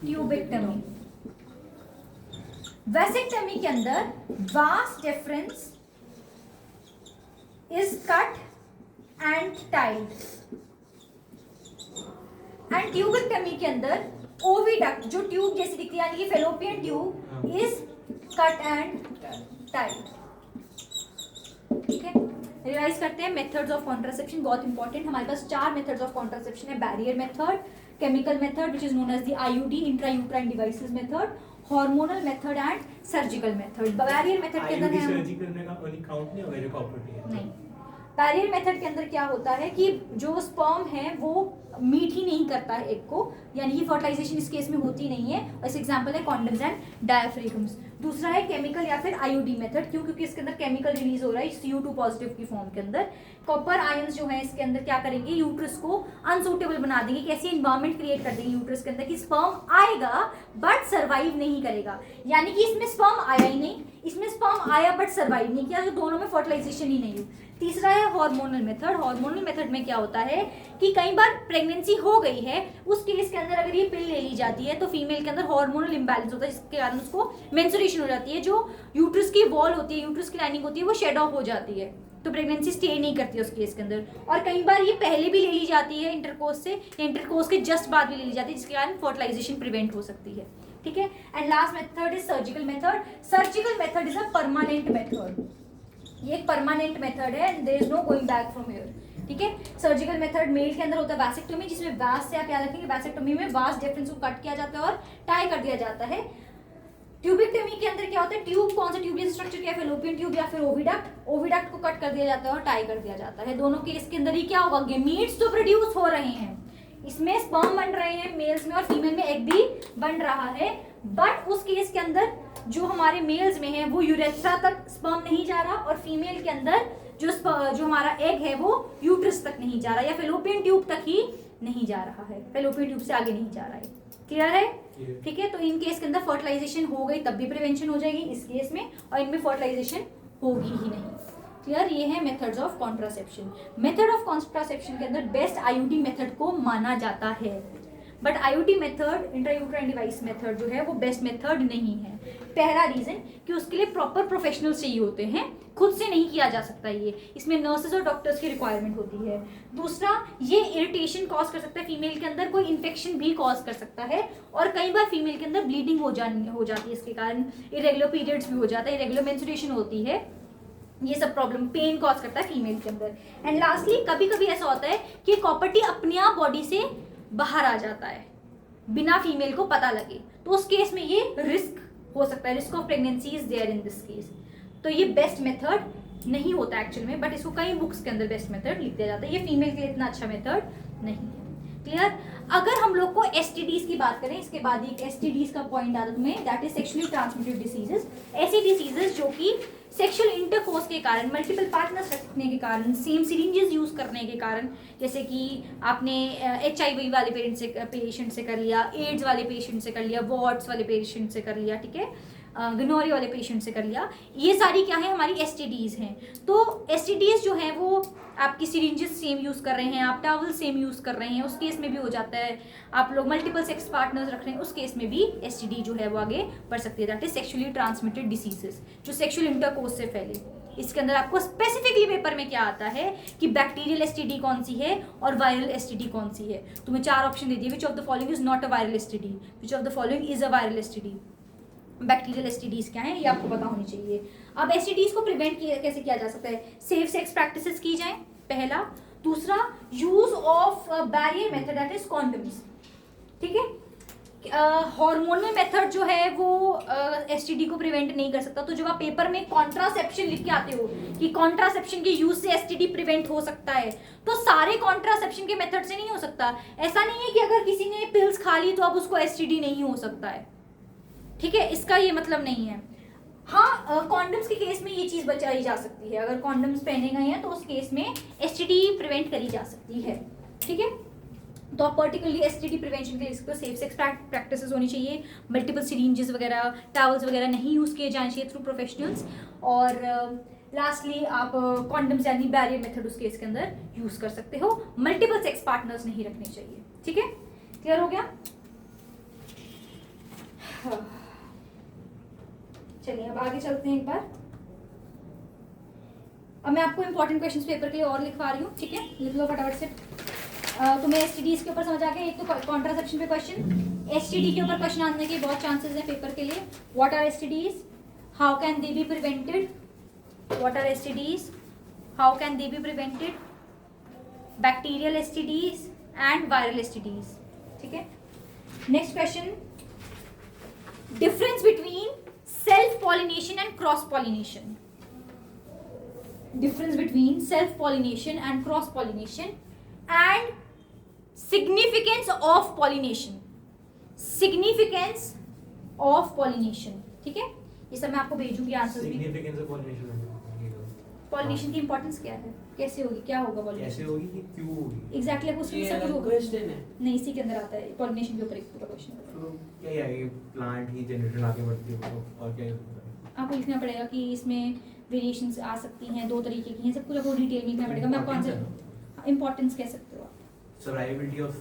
ट्यूबेक्टमी। वैसेक्टमी के अंदर vas deferens is cut and tied and tubectomy के अंदर ओविडक्ट जो ट्यूब जैसी दिखती है यानी कि fallopian tube is cut and tied. ठीक है, रिवाइज करते हैं मेथड्स ऑफ कॉन्ट्रासेप्शन, बहुत इंपॉर्टेंट। हमारे पास 4 मेथड्स ऑफ कॉन्ट्रासेप्शन है। Barrier method, chemical method which is known as the IUD intrauterine devices method, hormonal method and surgical method. Barrier method के अंदर है
सर्जिकल करने का कोई काउंट नहीं होगा जो कॉपरेटिव है।
नहीं, बैरियर मेथड के अंदर क्या होता है कि जो स्पर्म है वो मीट ही नहीं करता है एग को, यानी कि फर्टिलाइजेशन इस केस में होती नहीं है। ऐसे एग्जांपल है कॉन्डम्स एंड डायफ्रेगम्स। दूसरा है केमिकल या फिर आईओडी मेथड, क्यों? क्योंकि इसके अंदर केमिकल रिलीज हो रहा है CO2 पॉजिटिव की फॉर्म के अंदर। कॉपर आयंस जो है इसके अंदर क्या करेंगे, यूट्रस को अनसूटेबल बना देंगे, कैसी इन्वायरमेंट क्रिएट कर देंगे यूट्रस के अंदर कि स्पर्म आएगा बट सर्वाइव नहीं करेगा, यानी कि इसमें स्पर्म आया ही नहीं, इसमें स्पर्म आया बट सर्वाइव नहीं किया, तो दोनों में फर्टिलाइजेशन ही नहीं हुई। तीसरा है हार्मोनल मेथड। हार्मोनल मेथड में क्या होता है कि कई बार प्रेगनेंसी हो गई है, उस केस के अंदर अगर ये पिल ले ली जाती है तो फीमेल के अंदर हार्मोनल इंबैलेंस होता है, जिसके कारण उसको मेंस्ट्रुएशन हो जाती है, जो यूट्रस की वॉल होती है, यूट्रस की लाइनिंग होती है, वो शेड ऑफ हो जाती है, तो प्रेगनेंसी स्टे नहीं करती है उस केस के अंदर। और कई बार ये पहले भी ले ली जाती है इंटरकोर्स से, या इंटरकोर्स के जस्ट बाद भी ले ली जाती है, जिसके कारण फर्टिलाइजेशन प्रिवेंट हो सकती है। ठीक है, and last method is surgical method. Surgical method is a permanent method, ये एक परमानेंट मेथड है and there is no going back from here. ठीक है, सर्जिकल मेथड मेल के अंदर होता है वैसेक्टोमी, जिसमें वास से आप याद रखेंगे, वैसेक्टोमी में वास डिफरेंस को कट किया जाता है और टाई कर दिया जाता है। ट्यूबेक्टमी के अंदर क्या होता है, ट्यूब कौन सा ट्यूब जैसा स्ट्रक्चर क्या है, फेलोपियन ट्यूब या फिर ओविडक्ट, ओविडक्ट को कट कर दिया जाता है और टाई कर दिया जाता है। दोनों केस के अंदर ही क्या होगा, गेमीट्स तो प्रोड्यूस हो रहे हैं, इसमें स्पर्म बन रहे हैं मेल्स में और फीमेल में एग भी बन रहा है, बट उस केस के अंदर जो हमारे मेल्स में है वो यूरेथ्रा तक स्पर्म नहीं जा रहा और फीमेल के अंदर जो हमारा एग है वो यूट्रस तक नहीं जा रहा या फेलोपियन ट्यूब तक ही नहीं जा रहा है, फेलोपियन ट्यूब से आगे नहीं जा रहा है। क्लियर है? ठीक है, तो इन केस के अंदर फर्टिलाइजेशन हो गई तब भी प्रिवेंशन हो जाएगी इस केस में, और इनमें फर्टिलाइजेशन होगी ही नहीं। क्लियर? ये है methods of contraception. Method of contraception के अंदर बेस्ट आईयूडी मेथड को माना जाता है, but IUD method, intrauterine device method जो है वो बेस्ट मेथड नहीं है। पहला रीजन कि उसके लिए प्रॉपर प्रोफेशनल्स चाहिए होते हैं, खुद से नहीं किया जा सकता ये, इसमें नर्सेज और डॉक्टर्स की रिक्वायरमेंट होती है। दूसरा, ये इरिटेशन कॉज कर सकता है फीमेल के अंदर, कोई इन्फेक्शन भी कॉज कर सकता है, और कई बार फीमेल के अंदर ब्लीडिंग हो जाती है, इसके कारण इरेगुलर पीरियड्स भी हो जाता है, इरेगुलर मेंस्ट्रुएशन होती है, ये सब प्रॉब्लम पेन कॉज करता है फीमेल के अंदर। एंड लास्टली, कभी कभी ऐसा होता है कि कॉपर्टी अपने आप बॉडी से बाहर आ जाता है बिना फीमेल को पता लगे, तो उस केस में ये रिस्क हो सकता है, risk of pregnancy is there in this case. तो ये बेस्ट मेथड नहीं होता एक्चुअल में, बट इसको कई बुक्स के अंदर बेस्ट मेथड लिख दिया जाता है, ये फीमेल के लिए इतना अच्छा मेथड नहीं है। क्लियर? अगर हम लोग को एसटीडीज की बात करें, इसके बाद एक एसटीडीज का पॉइंट आता है तुम्हें, that is sexually transmitted diseases. ऐसी डिसीजेस जो कि सेक्सुअल इंटरकोर्स के कारण, मल्टीपल पार्टनर्स रखने के कारण, सेम सिरिंजेस यूज करने के कारण, जैसे कि आपने HIV वाले पेशेंट से कर लिया, एड्स वाले पेशेंट से कर लिया, वॉर्ड्स वाले पेशेंट से कर लिया, ठीक है, गनोरिया वाले पेशेंट से कर लिया, ये सारी क्या है हमारी एसटीडीज हैं। तो एसटीडीज जो हैं वो आपकी सिरिंजेस सेम यूज़ कर रहे हैं, आप टावल सेम यूज़ कर रहे हैं, उस केस में भी हो जाता है। आप लोग मल्टीपल सेक्स पार्टनर्स रख रहे हैं, उस केस में भी एसटीडी जो है वो आगे बढ़ सकती है, that is sexually transmitted diseases, जो सेक्सुअल इंटरकोर्स से फैले। इसके अंदर आपको स्पेसिफिकली पेपर में क्या आता है कि बैक्टीरियल एसटीडी कौन सी है और वायरल एसटीडी कौन सी है। तुम्हें 4 ऑप्शन दे दिए, which of the following is not a viral STD, which of the following is a viral STD. Bacterial STDs क्या है ये आपको पता होनी चाहिए। अब एसटीडीज को प्रिवेंट कैसे किया जा सकता है? सेफ सेक्स प्रैक्टिसेस की जाए, पहला। दूसरा, use of barrier method, that is condoms, ठीक है। हार्मोनल मेथड जो है वो एसटीडी को प्रिवेंट नहीं कर सकता, तो जब आप पेपर में कॉन्ट्रासेप्शन लिख के आते हो कि कॉन्ट्रासेप्शन के यूज से एसटीडी प्रिवेंट हो सकता है, तो सारे कॉन्ट्रासेप्शन के मेथड से नहीं हो सकता। ऐसा नहीं है कि अगर किसी ने पिल्स खा ली तो अब उसको एसटीडी नहीं हो सकता है, ठीक है, इसका ये मतलब नहीं है। हाँ, कॉन्डम्स के केस में ये चीज बचाई जा सकती है, अगर कॉन्डम्स पहने गए हैं तो उस केस में एसटीडी प्रिवेंट करी जा सकती है, ठीक है। तो आप पर्टिकुलरली एसटीडी प्रिवेंशन के लिए इसको सेफ सेक्स प्रैक्टिसेस होनी चाहिए, मल्टीपल सिरिंजेस वगैरह, टावल्स वगैरह नहीं यूज़ किए जाने चाहिए थ्रू प्रोफेशनल्स। और लास्टली आप कॉन्डम्स यानी बैरियर मेथड उस केस के अंदर यूज़ कर सकते हो। मल्टीपल सेक्स पार्टनर्स नहीं रखने चाहिए। ठीक है, क्लियर हो गया? चलिए अब आगे चलते हैं एक बार। अब मैं आपको इंपॉर्टेंट क्वेश्चंस पेपर के लिए और लिखवा रही हूँ। ठीक है, लिख लो फटाफट से। तुम्हें एसटीडीज के ऊपर समझ आ गया। एक तो कॉन्ट्रासेप्शन पे क्वेश्चन, एसटीडी के ऊपर क्वेश्चन आने के बहुत चांसेस हैं पेपर के लिए। What are STDs, how can they be prevented, what are STDs, how can they be prevented, bacterial STDs and viral STDs. ठीक है, next question, difference between self pollination and cross pollination. Difference between self pollination and cross pollination and significance of pollination, significance of pollination। ठीक है, ये सब मैं आपको भेजूंगी answer भी।
सिग्निफिकेंस ऑफ पॉलिनेशन,
पॉलिनेशन की इंपॉर्टेंस क्या है, कैसे होगी, क्या होगा पॉलिनेशन,
कैसे होगी कि क्यों होगी?
एग्जैक्टली आपको उसमें
ये
सब कुछ
अलग
होगा।
क्वेश्चन है।
नहीं, इसी के अंदर आता है पॉलिनेशन के ऊपर एक पूरा क्वेश्चन।
तो क्या ही आएगी, प्लांट ही जनरेशन आगे बढ़ती है तो और क्या होता है?
आपको लिखना पड़ेगा कि इसमें वेरिएशंस आ सकती हैं, दो तरीके की हैं, सब कुछ आपको डिटेल में लिखना पड़ेगा। मैं आपको आंसर इंपॉर्टेंस कह सकते हो आप,
सर्वाइवबिलिटी ऑफ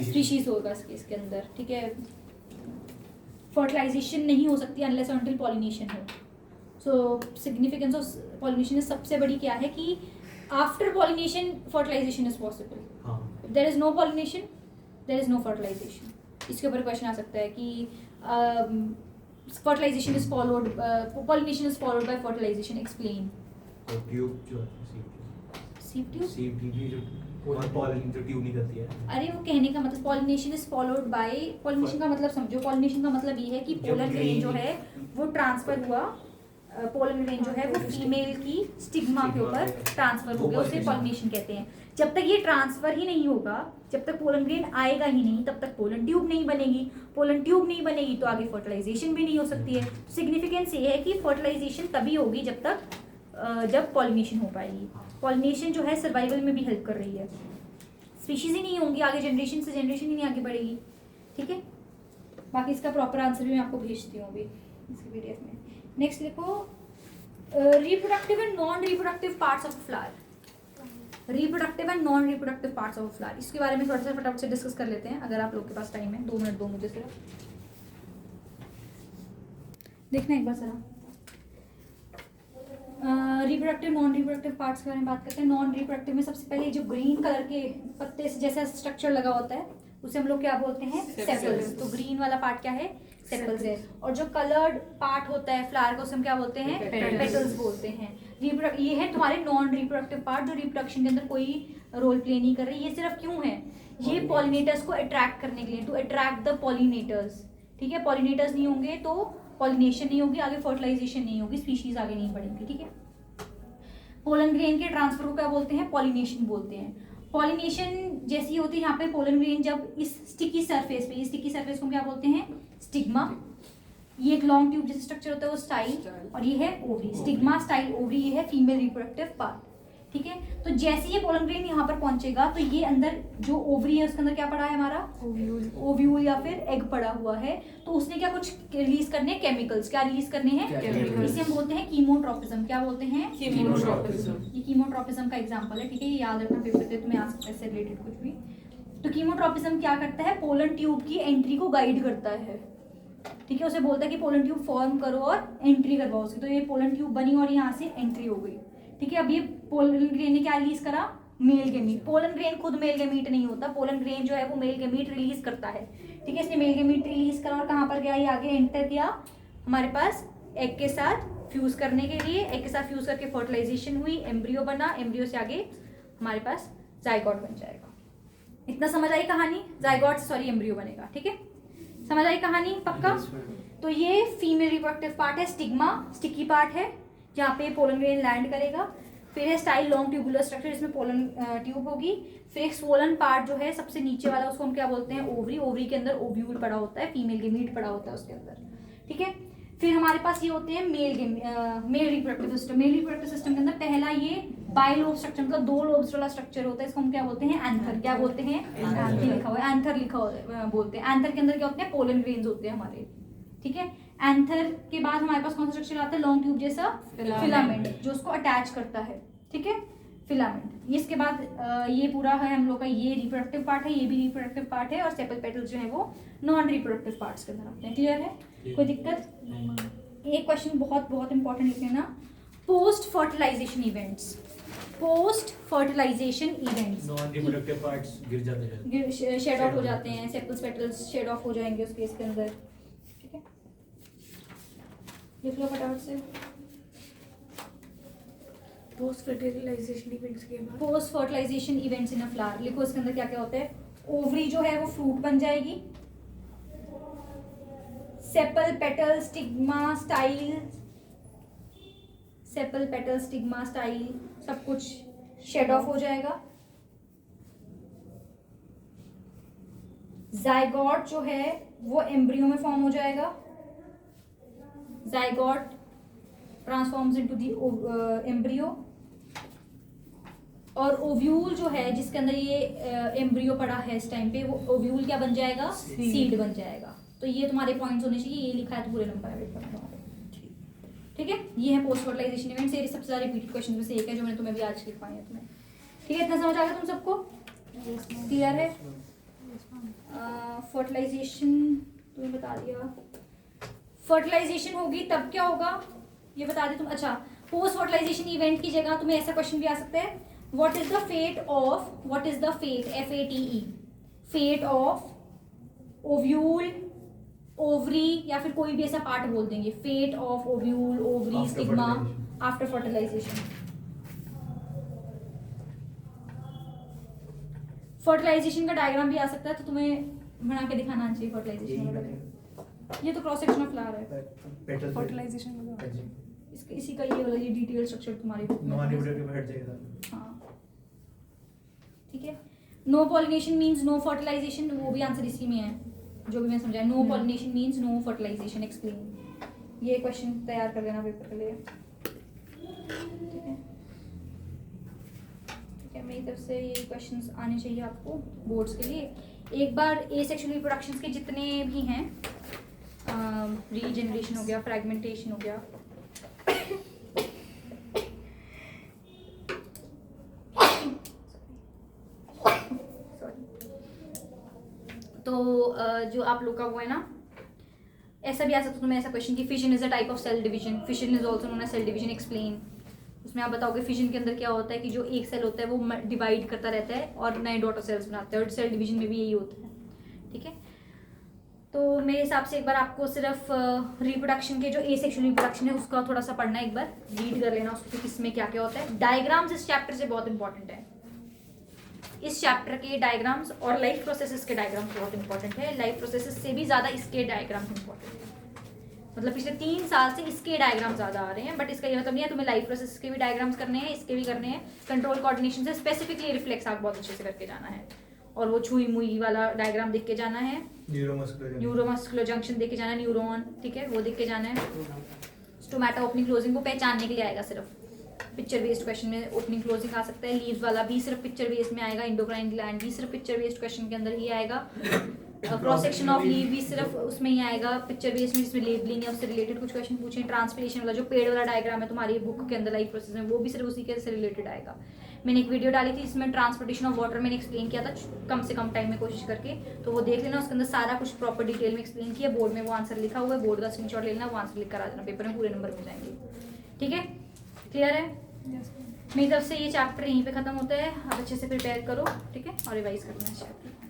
स्पीशीज होगा इसके अंदर। ठीक है, फर्टिलाइजेशन नहीं हो सकती अनलेस अनटिल पॉलिनेशन हो। सो सिग्निफिकेंस ऑफ पॉलिनेशन सबसे बड़ी क्या है कि after pollination fertilization is possible.
हाँ,
there is no pollination, there is no fertilization. इसके ऊपर क्वेश्चन आ सकता है कि fertilization is followed, pollination is followed by fertilization, explain।
और ट्यूब जो
सीव ट्यूब,
सीड भी जो और पॉलिन जो ट्यूब निकलती है।
अरे वो कहने का मतलब pollination is followed by, pollination का मतलब समझो, पॉलिनेशन का मतलब ये है कि पोलन ग्रेन जो है वो ट्रांसफर हुआ, पोलन ग्रेन जो है वो फीमेल की स्टिग्मा के ऊपर ट्रांसफर हो गया, उसे पॉलिनेशन कहते हैं। जब तक ये ट्रांसफर ही नहीं होगा, जब तक पोलन ग्रेन आएगा ही नहीं, तब तक पोलन ट्यूब नहीं बनेगी। पोलन ट्यूब नहीं बनेगी तो आगे फर्टिलाइजेशन भी नहीं हो सकती है। सिग्निफिकेंस ये है कि फर्टिलाइजेशन तभी होगी जब पॉलिनेशन हो पाएगी। पॉलिनेशन जो है सर्वाइवल में भी हेल्प कर रही है। स्पीशीज ही नहीं होंगी आगे, जनरेशन से जनरेशन ही नहीं आगे बढ़ेगी। ठीक है, बाकी इसका प्रॉपर आंसर भी मैं आपको भेजती हूँ अभी इसके पीडीएफ में। नेक्स्ट लिखो, reproductive and non reproductive parts of flower. Reproductive and non reproductive parts of flower, इसके बारे में थोड़ा सा फटाफट से डिस्कस कर लेते हैं अगर आप लोग के पास टाइम है। 2 मिनट दो मुझे सिर्फ, देखना एक बार जरा। रिप्रोडक्टिव नॉन रिप्रोडक्टिव पार्ट्स के बारे में बात करते हैं। नॉन रिप्रोडक्टिव में सबसे पहले जो ग्रीन कलर के पत्ते से जैसा स्ट्रक्चर लगा होता है उसे हम लोग क्या बोलते हैं, सेपल्स। तो ग्रीन वाला पार्ट क्या है, सेपल्स है। और जो कलर्ड पार्ट होता है फ्लावर का उसे हम क्या बोलते हैं, पेटल्स बोलते हैं। ये है तुम्हारे नॉन रिप्रोडक्टिव पार्ट जो रिप्रोडक्शन के अंदर कोई रोल प्ले नहीं कर रही। ये सिर्फ क्यों है, ये पॉलिनेटर्स को अट्रैक्ट करने के लिए, टू अट्रैक्ट द पॉलिनेटर्स। ठीक है, पॉलिनेटर्स नहीं होंगे तो पॉलिनेशन नहीं होगी, आगे फर्टिलाइजेशन नहीं होगी, स्पीशीज आगे नहीं बढ़ेंगी। ठीक है, पोलन ग्रेन के ट्रांसफर को क्या बोलते हैं, पॉलिनेशन बोलते हैं। पॉलिनेशन जैसी होती है यहाँ पे पोलन ग्रेन जब इस स्टिकी सरफेस पे, इस स्टिकी सरफेस को हम क्या बोलते हैं, स्टिग्मा। ये एक लॉन्ग ट्यूब जैसा स्ट्रक्चर होता है वो स्टाइल, और ये है ओवरी। स्टिग्मा, स्टाइल, ओवरी, ये है फीमेल रिप्रोडक्टिव पार्ट। ठीक है, तो जैसे ये पोलन ग्रेन यहाँ पर पहुंचेगा तो ये अंदर जो ओवरी है उसके अंदर क्या पड़ा है हमारा, ओव्यूल या फिर एग पड़ा हुआ है। तो उसने क्या कुछ रिलीज करने हैं, केमिकल्स। क्या रिलीज करने हैं, इसे हम बोलते हैं कीमोट्रोपिज्म। क्या बोलते हैं,
कीमोट्रोपिज्म।
ये कीमोट्रोपिज्म का एग्जांपल है। ठीक है, ये याद रखना पेपर पे तुम्हें आ सकता है इससे रिलेटेड कुछ भी। तो कीमोट्रोपिज्म क्या करता है, पोलन ट्यूब की एंट्री को गाइड करता है। ठीक है, उसे बोलता है कि पोलन ट्यूब फॉर्म करो और एंट्री करवाओ उसकी। तो ये पोलन ट्यूब बनी और यहाँ से एंट्री हो गई। ठीक है, अब ये पोलन ग्रेन ने क्या रिलीज करा, मेल गेमीट। पोलन ग्रेन खुद मेल गेमीट नहीं होता, पोलन ग्रेन जो है वो मेल गेमीट रिलीज करता है। ठीक है, इसने मेल गेमीट रिलीज करा और कहाँ पर गया, ये आगे एंटर किया हमारे पास एग के साथ फ्यूज करने के लिए। एग के साथ फ्यूज करके फर्टिलाइजेशन हुई, एम्ब्रियो बना, एम्ब्रियो से आगे हमारे पास जाइगोट बन जाएगा। इतना समझ आई कहानी, जाइगोट सॉरी एम्ब्रियो बनेगा। ठीक है, समझ आई कहानी पक्का। तो ये फीमेल रिप्रोडक्टिव पार्ट है, स्टिग्मा, स्टिकी पार्ट है जहाँ पे पोलन ग्रेन लैंड करेगा। फिर है स्टाइल लॉन्ग ट्यूबुलर स्ट्रक्चर, इसमें पोलन ट्यूब होगी। फिर एक स्वोलन पार्ट जो है सबसे नीचे वाला, उसको हम क्या बोलते हैं, ओवरी। ओवरी के अंदर ओव्यूल पड़ा होता है, फीमेल गेमीट पड़ा होता है उसके अंदर। ठीक है, फिर हमारे पास ये होते हैं male reproductive system. Male reproductive system के अंदर पहला ये बाइलोब स्ट्रक्चर मतलब 2 लोब्स वाला स्ट्रक्चर होता है, इसको हम क्या बोलते हैं? एंथर। क्या बोलते हैं? ये लिखा हुआ है एंथर, लिखा हुआ बोलते हैं। एंथर के अंदर क्या होते हैं? पोलन ग्रेन्स होते हैं हमारे, ठीक है। एंथर के बाद हमारे पास कौन सा स्ट्रक्चर आता है? लॉन्ग ट्यूब जैसा फिलामेंट, जो उसको अटैच करता है, ठीक है, फिलामेंट। इसके बाद ये पूरा है हम लोग का, ये रिप्रोडक्टिव पार्ट है, ये भी रिप्रोडक्टिव पार्ट है, और सेपल पेटल्स जो है वो नॉन रिप्रोडक्टिव पार्ट्स के अंदर आते हैं। क्लियर है? कोई दिक्कत? एक क्वेश्चन बहुत बहुत इंपॉर्टेंट लिख लेना, post fertilization events. Post fertilization events,
non reproductive parts गिर जाते हैं,
शेड ऑफ हो जाते हैं, सेपल्स पेटल्स शेड ऑफ हो जाएंगे उस केस के अंदर, ठीक है। लिख लो फटाफट से।
पोस्ट फर्टिलाइजेशन इवेंट्स के बाद
post fertilization events in a flower, लिखो इसके अंदर क्या क्या होता है। ओवरी जो है वो फ्रूट बन जाएगी, sepal petal stigma style, sepal petal stigma style सब कुछ शेड ऑफ हो जाएगा। जाइगोट जो है वो एम्ब्रियो में फॉर्म हो जाएगा, zygote transforms into the embryo. और ओव्यूल जो है जिसके अंदर ये एम्ब्रियो पड़ा है इस टाइम पे, वो ओव्यूल क्या बन जाएगा? सीड बन जाएगा। तो ये तुम्हारे पॉइंट्स होने चाहिए, ये लिखा है तो पूरे नंबर है बेटा तुम्हारे, ठीक है। ये है पोस्ट फर्टिलाइजेशन इवेंट्स, ये सबसे ज्यादा रिपीटेड क्वेश्चन में से एक है जो मैंने तुम्हें भी आज लिखवाई है तुम्हें, ठीक है। इतना समझ आ गया तुम सबको? क्लियर है? फर्टिलाइजेशन तुम्हें बता दिया। फर्टिलाइजेशन होगी तब क्या होगा ये बता दे तुम। अच्छा, पोस्ट फर्टिलाइजेशन इवेंट की जगह तुम्हें ऐसा क्वेश्चन भी आ सकता है, what is the fate of, what is the fate, FATE, fate of ovule, ovary, या फिर कोई भी ऐसा पार्ट बोल देंगे, fate of ovule, ovary, stigma after fertilization. Fertilization का डायग्राम भी आ सकता है, तो तुम्हें बना के दिखाना चाहिए फर्टिलाइजेशन वाला। ये तो क्रॉस सेक्शन ऑफ फ्लावर है,
फर्टिलाइजेशन
इसी का ये वाला ये डिटेल स्ट्रक्चर तुम्हारे book में
नॉन
है।
रिप्रोडक्टिव हट जाएगा।
हाँ, ठीक है। No pollination means no fertilization, वो भी आंसर इसी में है जो भी मैं समझाया। No pollination means no fertilization, explain. ये क्वेश्चन तैयार कर लेना पेपर के लिए, ठीक है। ठीक है, मेरी तरफ से ये क्वेश्चंस आने चाहिए आपको बोर्ड्स के लिए। एक बार एसेक्सुअल रिप्रोडक्शंस के जितने भी हैं, रीजनरेशन हो गया, फ्रैगमेंटेशन हो गया, तो जो आप लोग का वो है ना, ऐसा भी आ सकता है तुम्हें ऐसा क्वेश्चन कि fission is a type of cell division, fission is also known as cell division, explain. उसमें आप बताओगे फिशन के अंदर क्या होता है कि जो एक सेल होता है वो डिवाइड करता रहता है और नए डॉटर सेल्स बनाते हैं, और सेल डिवीजन में भी यही होता है, ठीक है। तो मेरे हिसाब से एक बार आपको सिर्फ रिप्रोडक्शन के जो एसेक्सुअल रिप्रोडक्शन है उसका थोड़ा सा पढ़ना है, एक बार रीड कर लेना उसको, किसमें क्या क्या होता है। डायग्राम्स इस चैप्टर से बहुत इंपॉर्टेंट है, इस चैप्टर के डायग्राम्स और लाइफ प्रोसेसेस के डायग्राम्स बहुत इंपॉर्टेंट है। लाइफ प्रोसेसेस से भी ज़्यादा इसके डायग्राम्स इंपॉर्टेंट है, मतलब पिछले 3 साल से इसके डायग्राम ज़्यादा आ रहे हैं, बट इसका ये मतलब नहीं है तुम्हें लाइफ प्रोसेस के भी डायग्राम्स करने हैं, इसके भी करने हैं। कंट्रोल कोऑर्डिनेशन से स्पेसिफिकली रिफ्लेक्स आप बहुत अच्छे से करके जाना है, और वो छुई मुई वाला डायग्राम देख के जाना है, न्यूरोमस्कुलर जंक्शन देख के जाना है, न्यूरॉन, ठीक है, वो देख के जाना है। स्टोमेटा ओपनिंग क्लोजिंग को पहचानने के लिए आएगा सिर्फ। पिक्चर बेस्ड क्वेश्चन में ओपनिंग क्लोजिंग आ सकता है, लीव्स वाला भी सिर्फ पिक्चर बेस्ड में आएगा, इंडोक्राइन ग्लैंड भी सिर्फ पिक्चर बेस्ड क्वेश्चन के अंदर ही आएगा, क्रॉस सेक्शन ऑफ लीव भी सिर्फ उसमें ही आएगा पिक्चर बेस्ड में, जिसमें लेबलिंग है उससे रिलेटेड कुछ क्वेश्चन पूछे। ट्रांसपिरेशन वाला जो पेड़ वाला डायग्राम है तुम्हारी बुक के अंदर लाइफ प्रोसेस में, वो भी सिर्फ उसी के से रिलेटेड आएगा। मैंने एक वीडियो डाली थी जिसमें ट्रांसपोर्टेशन ऑफ वाटर मैंने एक्सप्लेन किया था कम से कम टाइम में कोशिश करके, तो वो देख लेना, उसके अंदर सारा कुछ प्रॉपर डिटेल में एक्सप्लेन किया। बोर्ड में वो आंसर लिखा हुआ है, बोर्ड का स्क्रीनशॉट ले लेना, वो आंसर लिख कर आ जाना, पेपर में पूरे नंबर मिल जाएंगे, ठीक है। क्लियर है? मेरी तरफ से ये चैप्टर यहीं पे खत्म होता है, आप अच्छे से प्रिपेयर करो, ठीक है, और रिवाइज करना है चैप्टर।